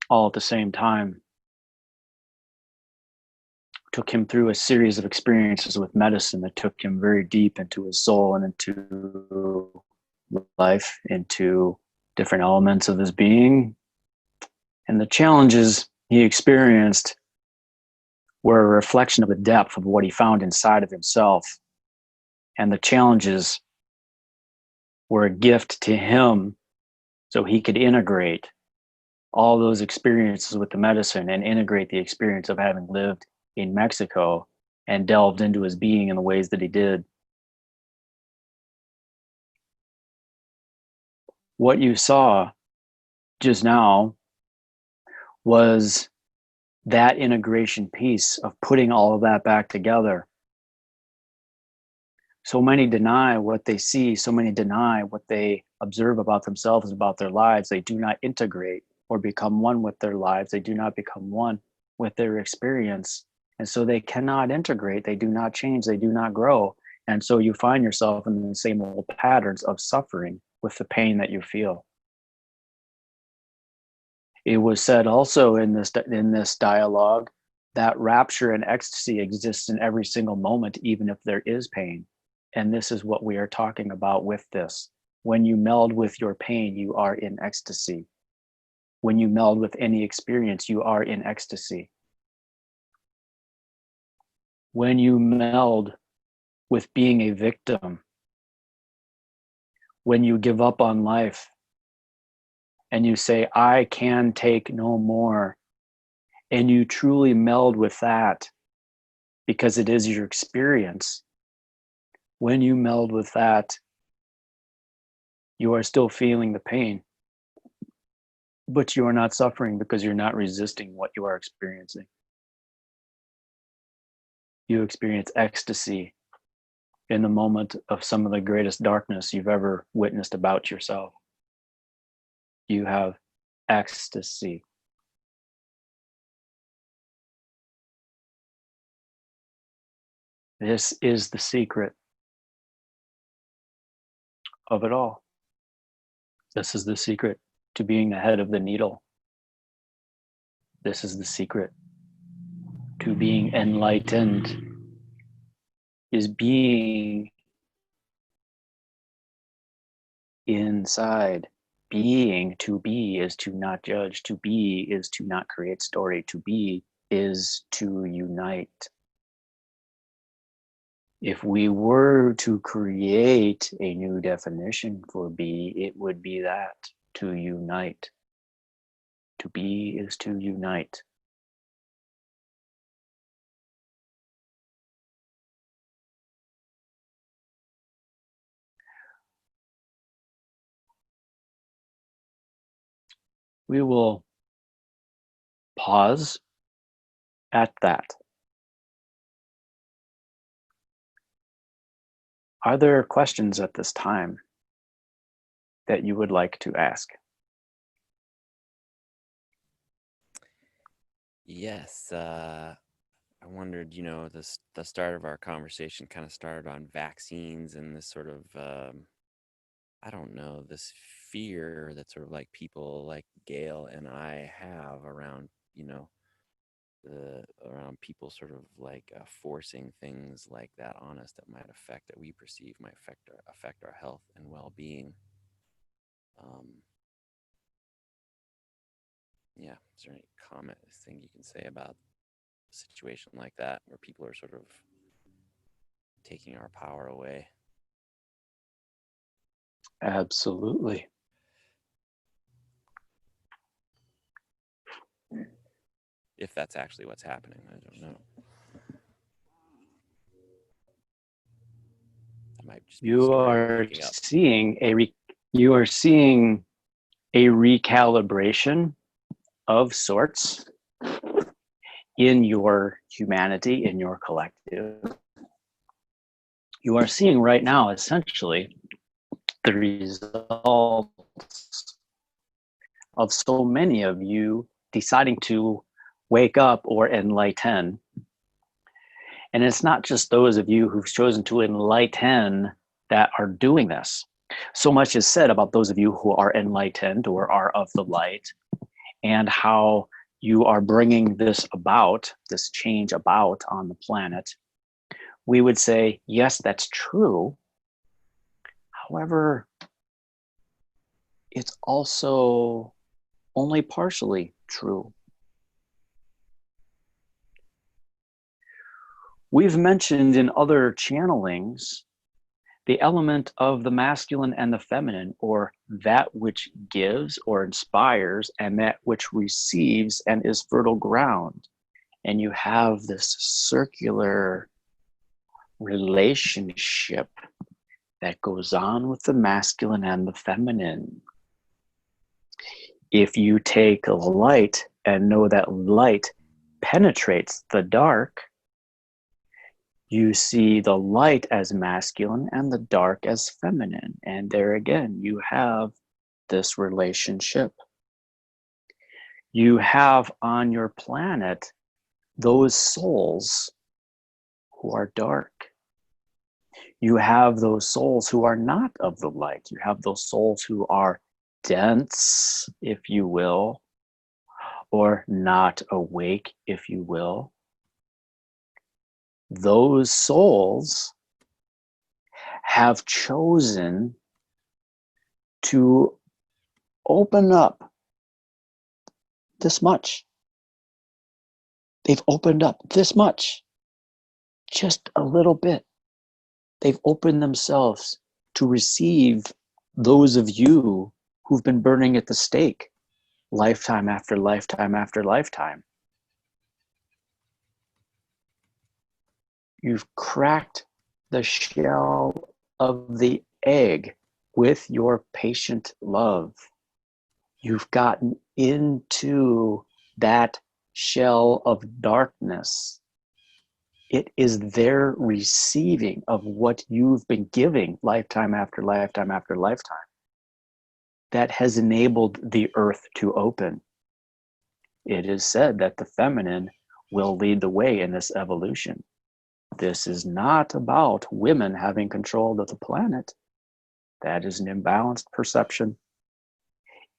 Speaker 2: all at the same time. Took him through a series of experiences with medicine that took him very deep into his soul and into life, into different elements of his being. And the challenges he experienced were a reflection of the depth of what he found inside of himself. And the challenges were a gift to him so he could integrate all those experiences with the medicine and integrate the experience of having lived in Mexico and delved into his being in the ways that he did. What you saw just now was that integration piece of putting all of that back together. So many deny what they see, so many deny what they observe about themselves, about their lives. They do not integrate or become one with their lives. They do not become one with their experience. And so they cannot integrate, they do not change, they do not grow. And so you find yourself in the same old patterns of suffering with the pain that you feel. It was said also in this dialogue that rapture and ecstasy exists in every single moment, even if there is pain. And this is what we are talking about with this. When you meld with your pain, you are in ecstasy. When you meld with any experience, you are in ecstasy. When you meld with being a victim, when you give up on life and you say, I can take no more, and you truly meld with that because it is your experience, when you meld with that, You are still feeling the pain, but you are not suffering because you're not resisting what you are experiencing. You experience ecstasy in the moment of some of the greatest darkness you've ever witnessed about yourself. You have ecstasy. This is the secret of it all. This is the secret to being the head of the needle. This is the secret to being enlightened, is being inside. Being, to be, is to not judge. To be is to not create story. To be is to unite. If we were to create a new definition for be, it would be that, to unite. To be is to unite. We will pause at that. Are there questions at this time that you would like to ask?
Speaker 1: Yes, I wondered, the start of our conversation kind of started on vaccines and this sort of, I don't know, this fear that sort of like people like Gail and I have around, around people sort of like forcing things like that on us that might affect that we perceive might affect our health and well-being. Um, yeah, is there any thing you can say about a situation like that where people are sort of taking our power away?
Speaker 2: Absolutely.
Speaker 1: If that's actually what's happening, I don't know. That might just be the
Speaker 2: You
Speaker 1: story we're
Speaker 2: are
Speaker 1: making up.
Speaker 2: seeing you are seeing a recalibration of sorts in your humanity, in your collective. You are seeing right now essentially the results of so many of you deciding to wake up or enlighten. And it's not just those of you who've chosen to enlighten that are doing this. So much is said about those of you who are enlightened or are of the light, and how you are bringing this about, this change about on the planet. We would say, yes, that's true. However, it's also only partially true. We've mentioned in other channelings the element of the masculine and the feminine, or that which gives or inspires and that which receives and is fertile ground. And you have this circular relationship that goes on with the masculine and the feminine. If you take light and know that light penetrates the dark, you see the light as masculine and the dark as feminine. And there again, you have this relationship. You have on your planet those souls who are dark. You have those souls who are not of the light. You have those souls who are dense, if you will, or not awake, if you will. Those souls have chosen to open up this much. They've opened up this much, just a little bit. They've opened themselves to receive those of you who've been burning at the stake lifetime after lifetime after lifetime. You've cracked the shell of the egg with your patient love, you've gotten into that shell of darkness. It is their receiving of what you've been giving lifetime after lifetime after lifetime that has enabled the earth to open. It is said that the feminine will lead the way in this evolution. This is not about women having control of the planet. That is an imbalanced perception.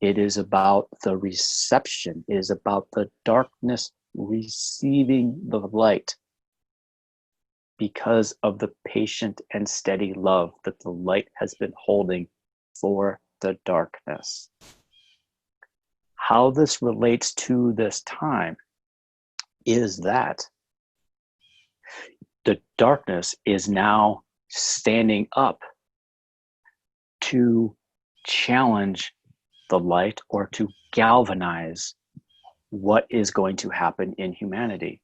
Speaker 2: It is about the reception. It is about the darkness receiving the light because of the patient and steady love that the light has been holding for the darkness. How this relates to this time is that the darkness is now standing up to challenge the light or to galvanize what is going to happen in humanity.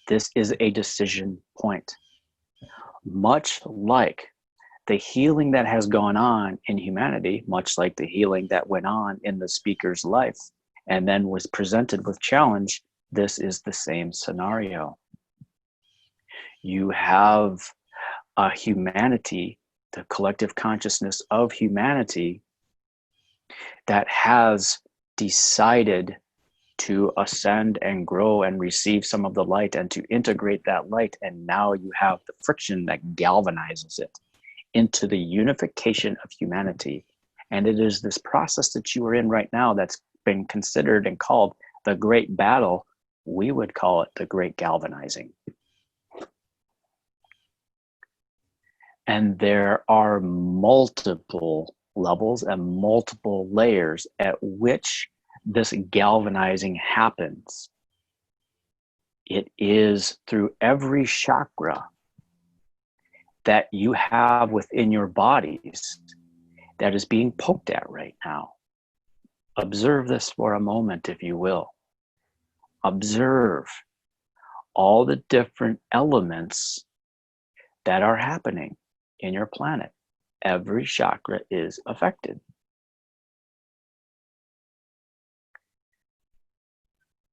Speaker 2: This is a decision point. Much like the healing that has gone on in humanity, much like the healing that went on in the speaker's life and then was presented with challenge, this is the same scenario. You have a humanity, the collective consciousness of humanity, that has decided to ascend and grow and receive some of the light and to integrate that light. And now you have the friction that galvanizes it into the unification of humanity. And it is this process that you are in right now that's been considered and called the great battle. We would call it the great galvanizing. And there are multiple levels and multiple layers at which this galvanizing happens. It is through every chakra that you have within your bodies that is being poked at right now. Observe this for a moment, if you will. Observe all the different elements that are happening in your planet. Every chakra is affected.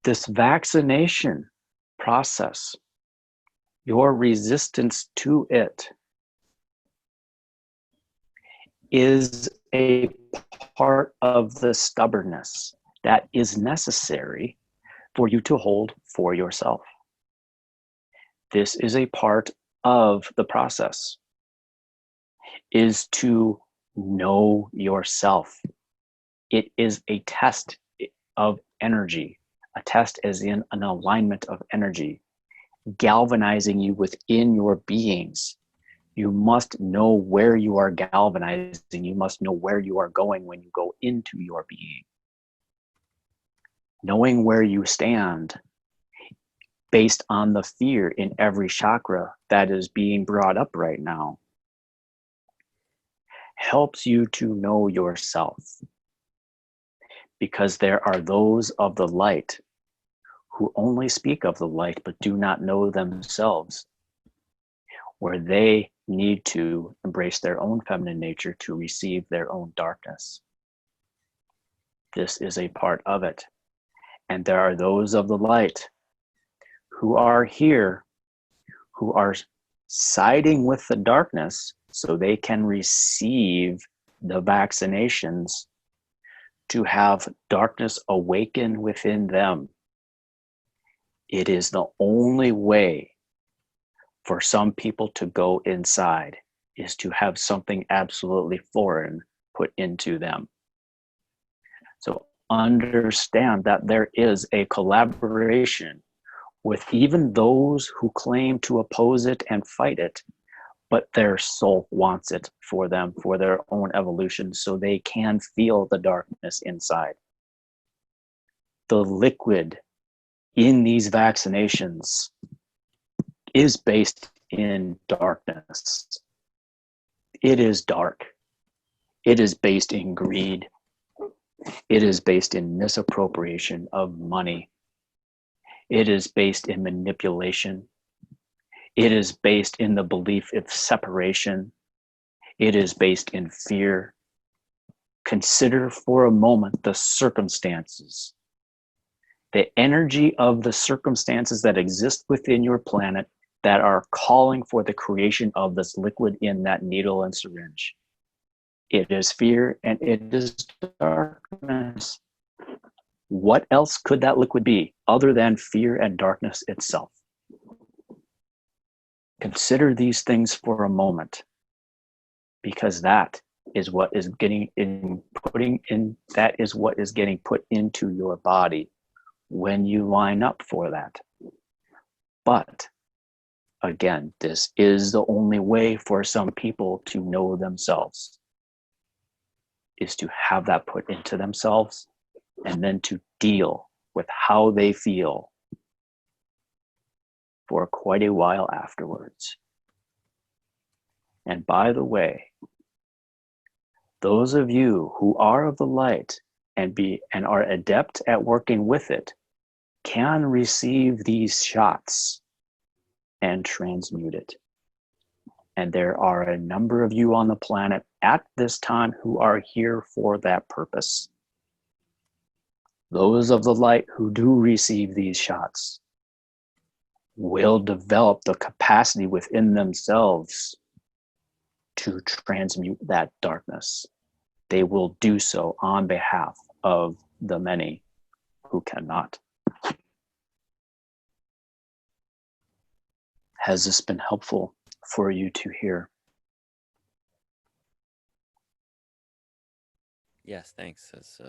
Speaker 2: This vaccination process, your resistance to it, is a part of the stubbornness that is necessary for you to hold for yourself. This is a part of the process, is to know yourself. It is a test of energy, a test as in an alignment of energy, galvanizing you within your beings. You must know where you are galvanizing. You must know where you are going when you go into your being. Knowing where you stand based on the fear in every chakra that is being brought up right now helps you to know yourself, because there are those of the light who only speak of the light but do not know themselves, where they need to embrace their own feminine nature to receive their own darkness. This is a part of it. And there are those of the light who are here, who are siding with the darkness so they can receive the vaccinations to have darkness awaken within them. It is the only way for some people to go inside, is to have something absolutely foreign put into them. So understand that there is a collaboration with even those who claim to oppose it and fight it, but their soul wants it for them, for their own evolution, so they can feel the darkness inside. The liquid in these vaccinations is based in darkness. It is dark. It is based in greed. It is based in misappropriation of money. It is based in manipulation. It is based in the belief of separation. It is based in fear. Consider for a moment the circumstances, the energy of the circumstances that exist within your planet that are calling for the creation of this liquid in that needle and syringe. It is fear and it is darkness. What else could that liquid be other than fear and darkness itself? Consider these things for a moment, because that is what is getting put into your body when you line up for that. But again, this is the only way for some people to know themselves, is to have that put into themselves and then to deal with how they feel for quite a while afterwards. And by the way, those of you who are of the light and are adept at working with it can receive these shots and transmute it. And there are a number of you on the planet at this time who are here for that purpose. Those of the light who do receive these shots will develop the capacity within themselves to transmute that darkness. They will do so on behalf of the many who cannot. Has this been helpful for you to hear?
Speaker 1: Yes, thanks. That's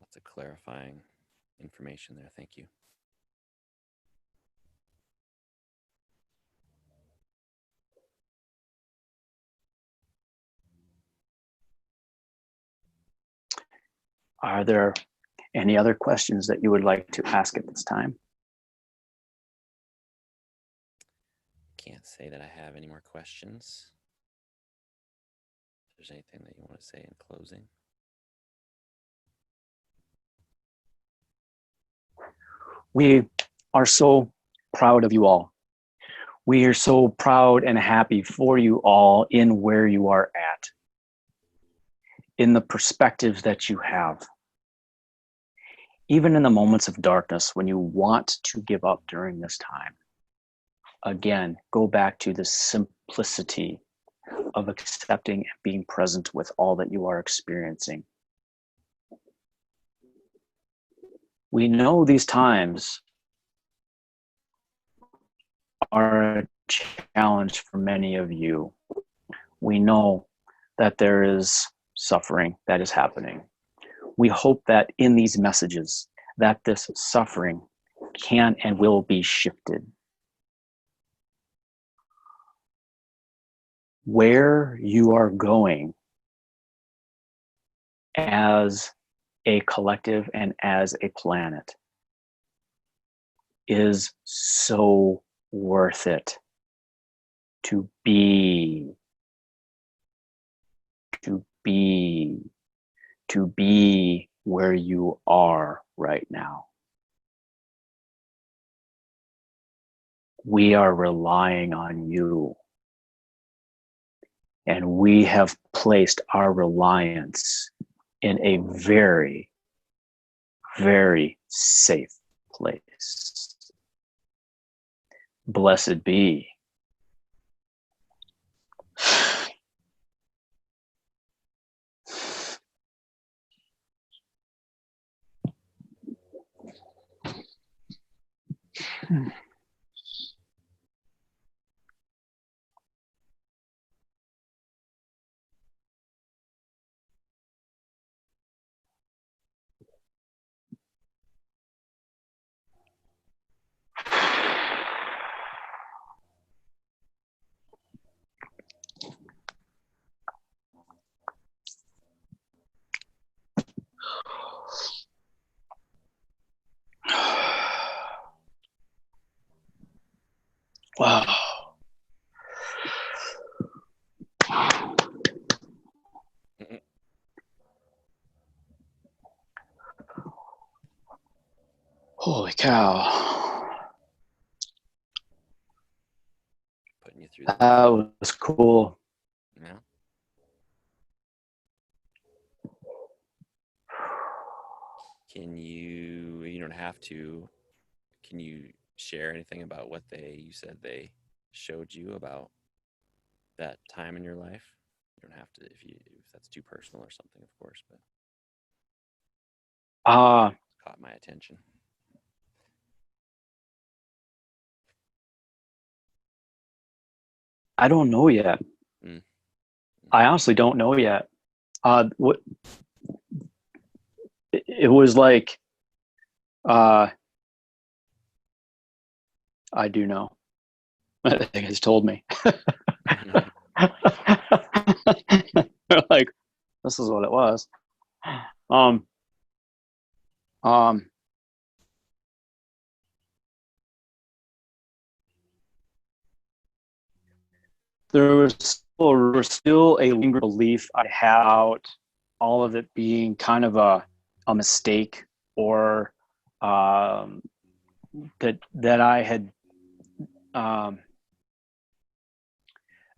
Speaker 1: lots of clarifying information there. Thank you.
Speaker 2: Are there any other questions that you would like to ask at this time?
Speaker 1: Can't say that I have any more questions. If there's anything that you want to say in closing.
Speaker 2: We are so proud of you all. We are so proud and happy for you all in where you are at, in the perspectives that you have. Even in the moments of darkness, when you want to give up during this time, again, go back to the simplicity of accepting and being present with all that you are experiencing. We know these times are a challenge for many of you. We know that there is suffering that is happening. We hope that in these messages, that this suffering can and will be shifted. Where you are going as a collective and as a planet is so worth it to be where you are right now. We are relying on you. And we have placed our reliance in a very, very safe place. Blessed be. Wow. Holy cow.
Speaker 1: Putting you you through that.
Speaker 2: That was cool.
Speaker 1: Yeah. You don't have to, can you share anything about what you said they showed you about that time in your life? You don't have to, if that's too personal or something, of course, but
Speaker 2: Uh,
Speaker 1: it's caught my attention.
Speaker 2: I don't know yet.
Speaker 1: Mm.
Speaker 2: I honestly don't know yet. What it was like, I do know. I think it's told me. Like, this is what it was. Um, um, there was still a lingering belief I had about all of it being kind of a mistake, or um, that I had um,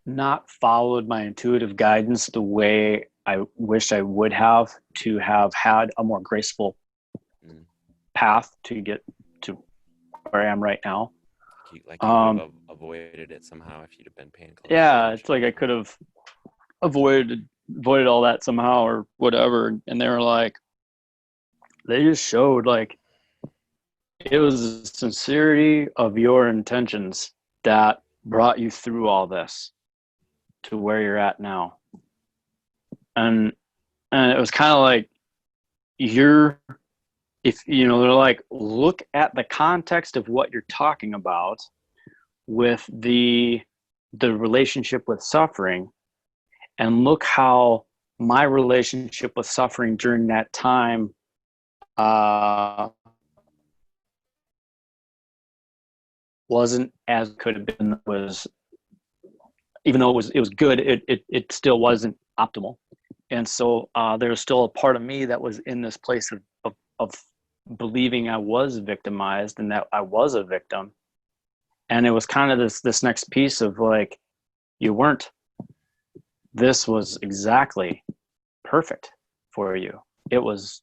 Speaker 2: not followed my intuitive guidance the way I wish I would have, to have had a more graceful
Speaker 1: Mm.
Speaker 2: path to get to where I am right now.
Speaker 1: Like you could have avoided it somehow if you'd have been paying closer
Speaker 2: Yeah, it's
Speaker 1: attention.
Speaker 2: like I could have avoided all that somehow or whatever. And they were like, they just showed like it was the sincerity of your intentions that brought you through all this to where you're at now. And it was kind of like, you're if they're like, look at the context of what you're talking about with the relationship with suffering, and look how my relationship with suffering during that time uh, wasn't as it could have been. Was Even though it was good, it still wasn't optimal. And so there was still a part of me that was in this place of believing I was victimized and that I was a victim. And it was kind of this next piece of like, you weren't. This was exactly perfect for you. It was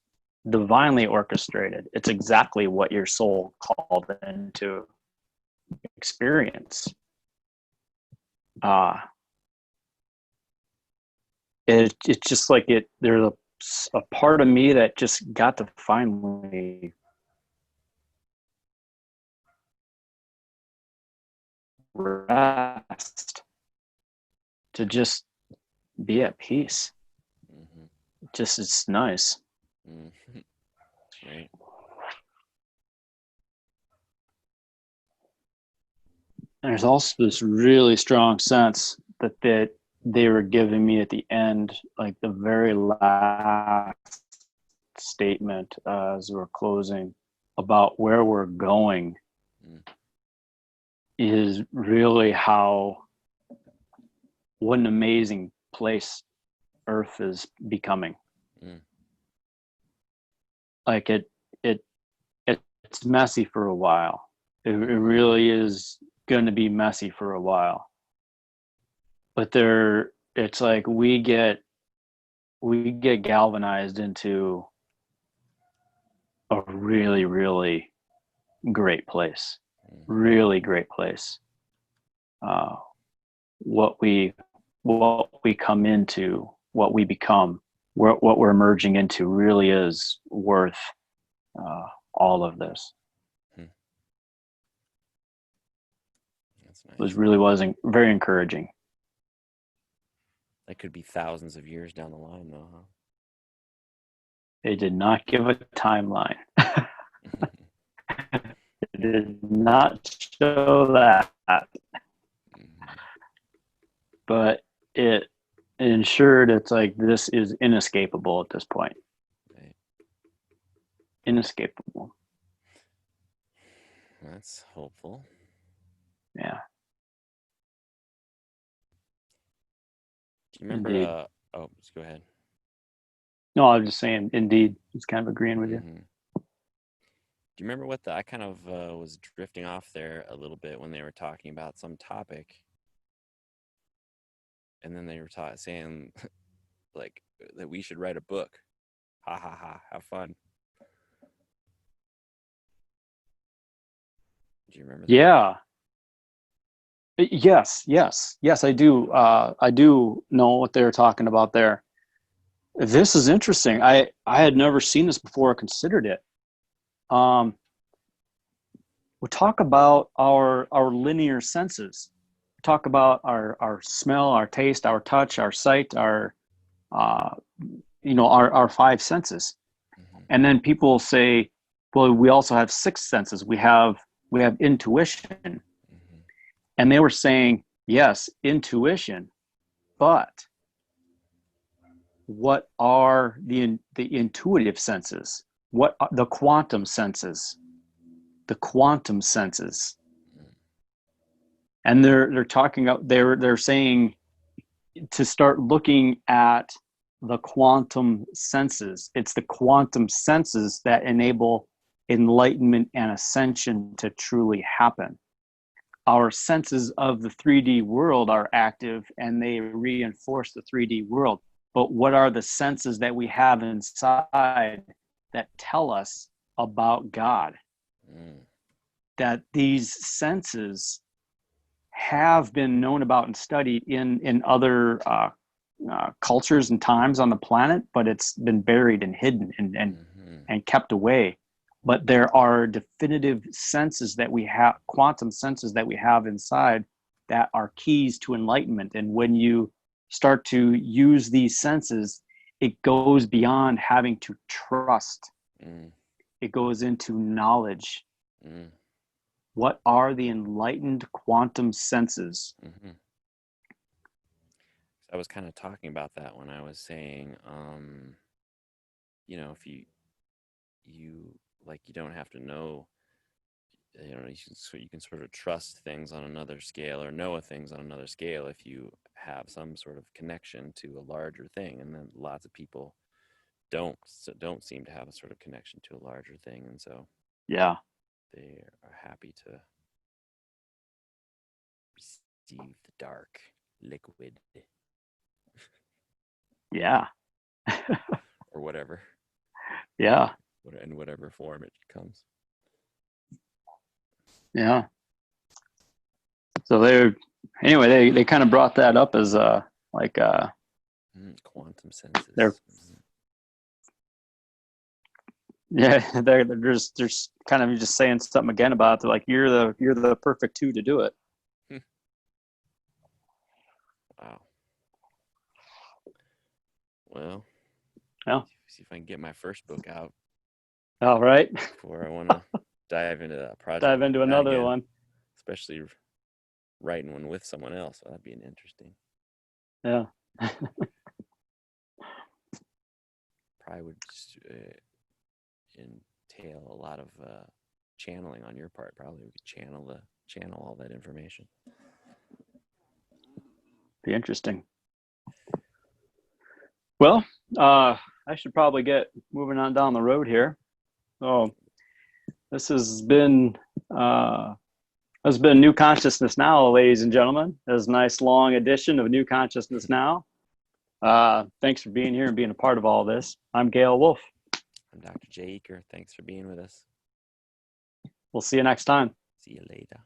Speaker 2: divinely orchestrated. It's exactly what your soul called into experience. Uh, it's just like it. There's a part of me that just got to finally rest, to just be at peace.
Speaker 1: Mm-hmm.
Speaker 2: Just, it's nice.
Speaker 1: Mm-hmm. Right.
Speaker 2: And there's also this really strong sense that they were giving me at the end, like the very last statement as we're closing, about where we're going,
Speaker 1: Mm.
Speaker 2: is really how, what an amazing place Earth is becoming.
Speaker 1: Mm.
Speaker 2: Like it's messy for a while. It really is going to be messy for a while. But it's like we get galvanized into a really, really great place.
Speaker 1: Mm.
Speaker 2: Really great place. Uh, what we come into, what we become, what we're emerging into, really is worth all of this.
Speaker 1: Mm. That's
Speaker 2: It was
Speaker 1: nice.
Speaker 2: really wasn't very encouraging.
Speaker 1: That could be thousands of years down the line, though, huh?
Speaker 2: They did not give a timeline.
Speaker 1: Mm-hmm.
Speaker 2: It did not show that,
Speaker 1: Mm-hmm.
Speaker 2: but it ensured it's like, this is inescapable at this point.
Speaker 1: Right.
Speaker 2: Inescapable.
Speaker 1: That's hopeful.
Speaker 2: Yeah,
Speaker 1: Do you remember?
Speaker 2: indeed.
Speaker 1: Oh, let's go ahead.
Speaker 2: No, I was just saying, indeed. Just kind of agreeing with you.
Speaker 1: Mm-hmm. Do you remember I kind of was drifting off there a little bit when they were talking about some topic, and then they were saying like that we should write a book. Ha ha ha! Have fun. Do you remember that?
Speaker 2: Yeah. Yes, I do. I do know what they were talking about there. This is interesting. I had never seen this before or considered it. We talk about our linear senses. We talk about our smell, our taste, our touch, our sight, uh, our five senses.
Speaker 1: Mm-hmm.
Speaker 2: And then people say, well, we also have six senses. We have intuition.
Speaker 1: Mm-hmm.
Speaker 2: And they were saying, yes, intuition, but what are the intuitive senses? What are the quantum senses? The quantum senses. And they're talking about they're saying to start looking at the quantum senses. It's the quantum senses that enable enlightenment and ascension to truly happen. Our senses of the 3D world are active and they reinforce the 3D world. But what are the senses that we have inside that tell us about God? That these senses have been known about and studied in other cultures and times on the planet, but it's been buried and hidden and kept away. But there are definitive senses that we have, quantum senses that we have inside that are keys to enlightenment. And when you start to use these senses, it goes beyond having to trust. It goes into knowledge. What are the enlightened quantum senses?
Speaker 1: I was kind of talking about that when I was saying, if you like, you don't have to know, you can sort of trust things on another scale or know things on another scale if you have some sort of connection to a larger thing. And then lots of people don't seem to have a sort of connection to a larger thing, and so
Speaker 2: Yeah,
Speaker 1: they are happy to receive the dark liquid.
Speaker 2: yeah.
Speaker 1: Or whatever.
Speaker 2: Yeah.
Speaker 1: In whatever form it comes.
Speaker 2: Yeah. So they kind of brought that up as
Speaker 1: quantum senses.
Speaker 2: They're just kind of just saying something again about it, like you're the perfect two to do it.
Speaker 1: Wow. Well,
Speaker 2: yeah.
Speaker 1: See if I can get my first book out.
Speaker 2: All right.
Speaker 1: Before I want to dive into that project.
Speaker 2: Dive into another one.
Speaker 1: Especially writing one with someone else. That'd be an interesting.
Speaker 2: Yeah.
Speaker 1: Probably would entail a lot of channeling on your part. Probably we could channel all that information.
Speaker 2: Be interesting. Well, I should probably get moving on down the road here. So this has been New Consciousness Now, ladies and gentlemen. This is a nice long edition of New Consciousness Now. Thanks for being here and being a part of all this. I'm Gail Wolf.
Speaker 1: I'm Dr. Jay Eaker. Thanks for being with us.
Speaker 2: We'll see you next time.
Speaker 1: See you later.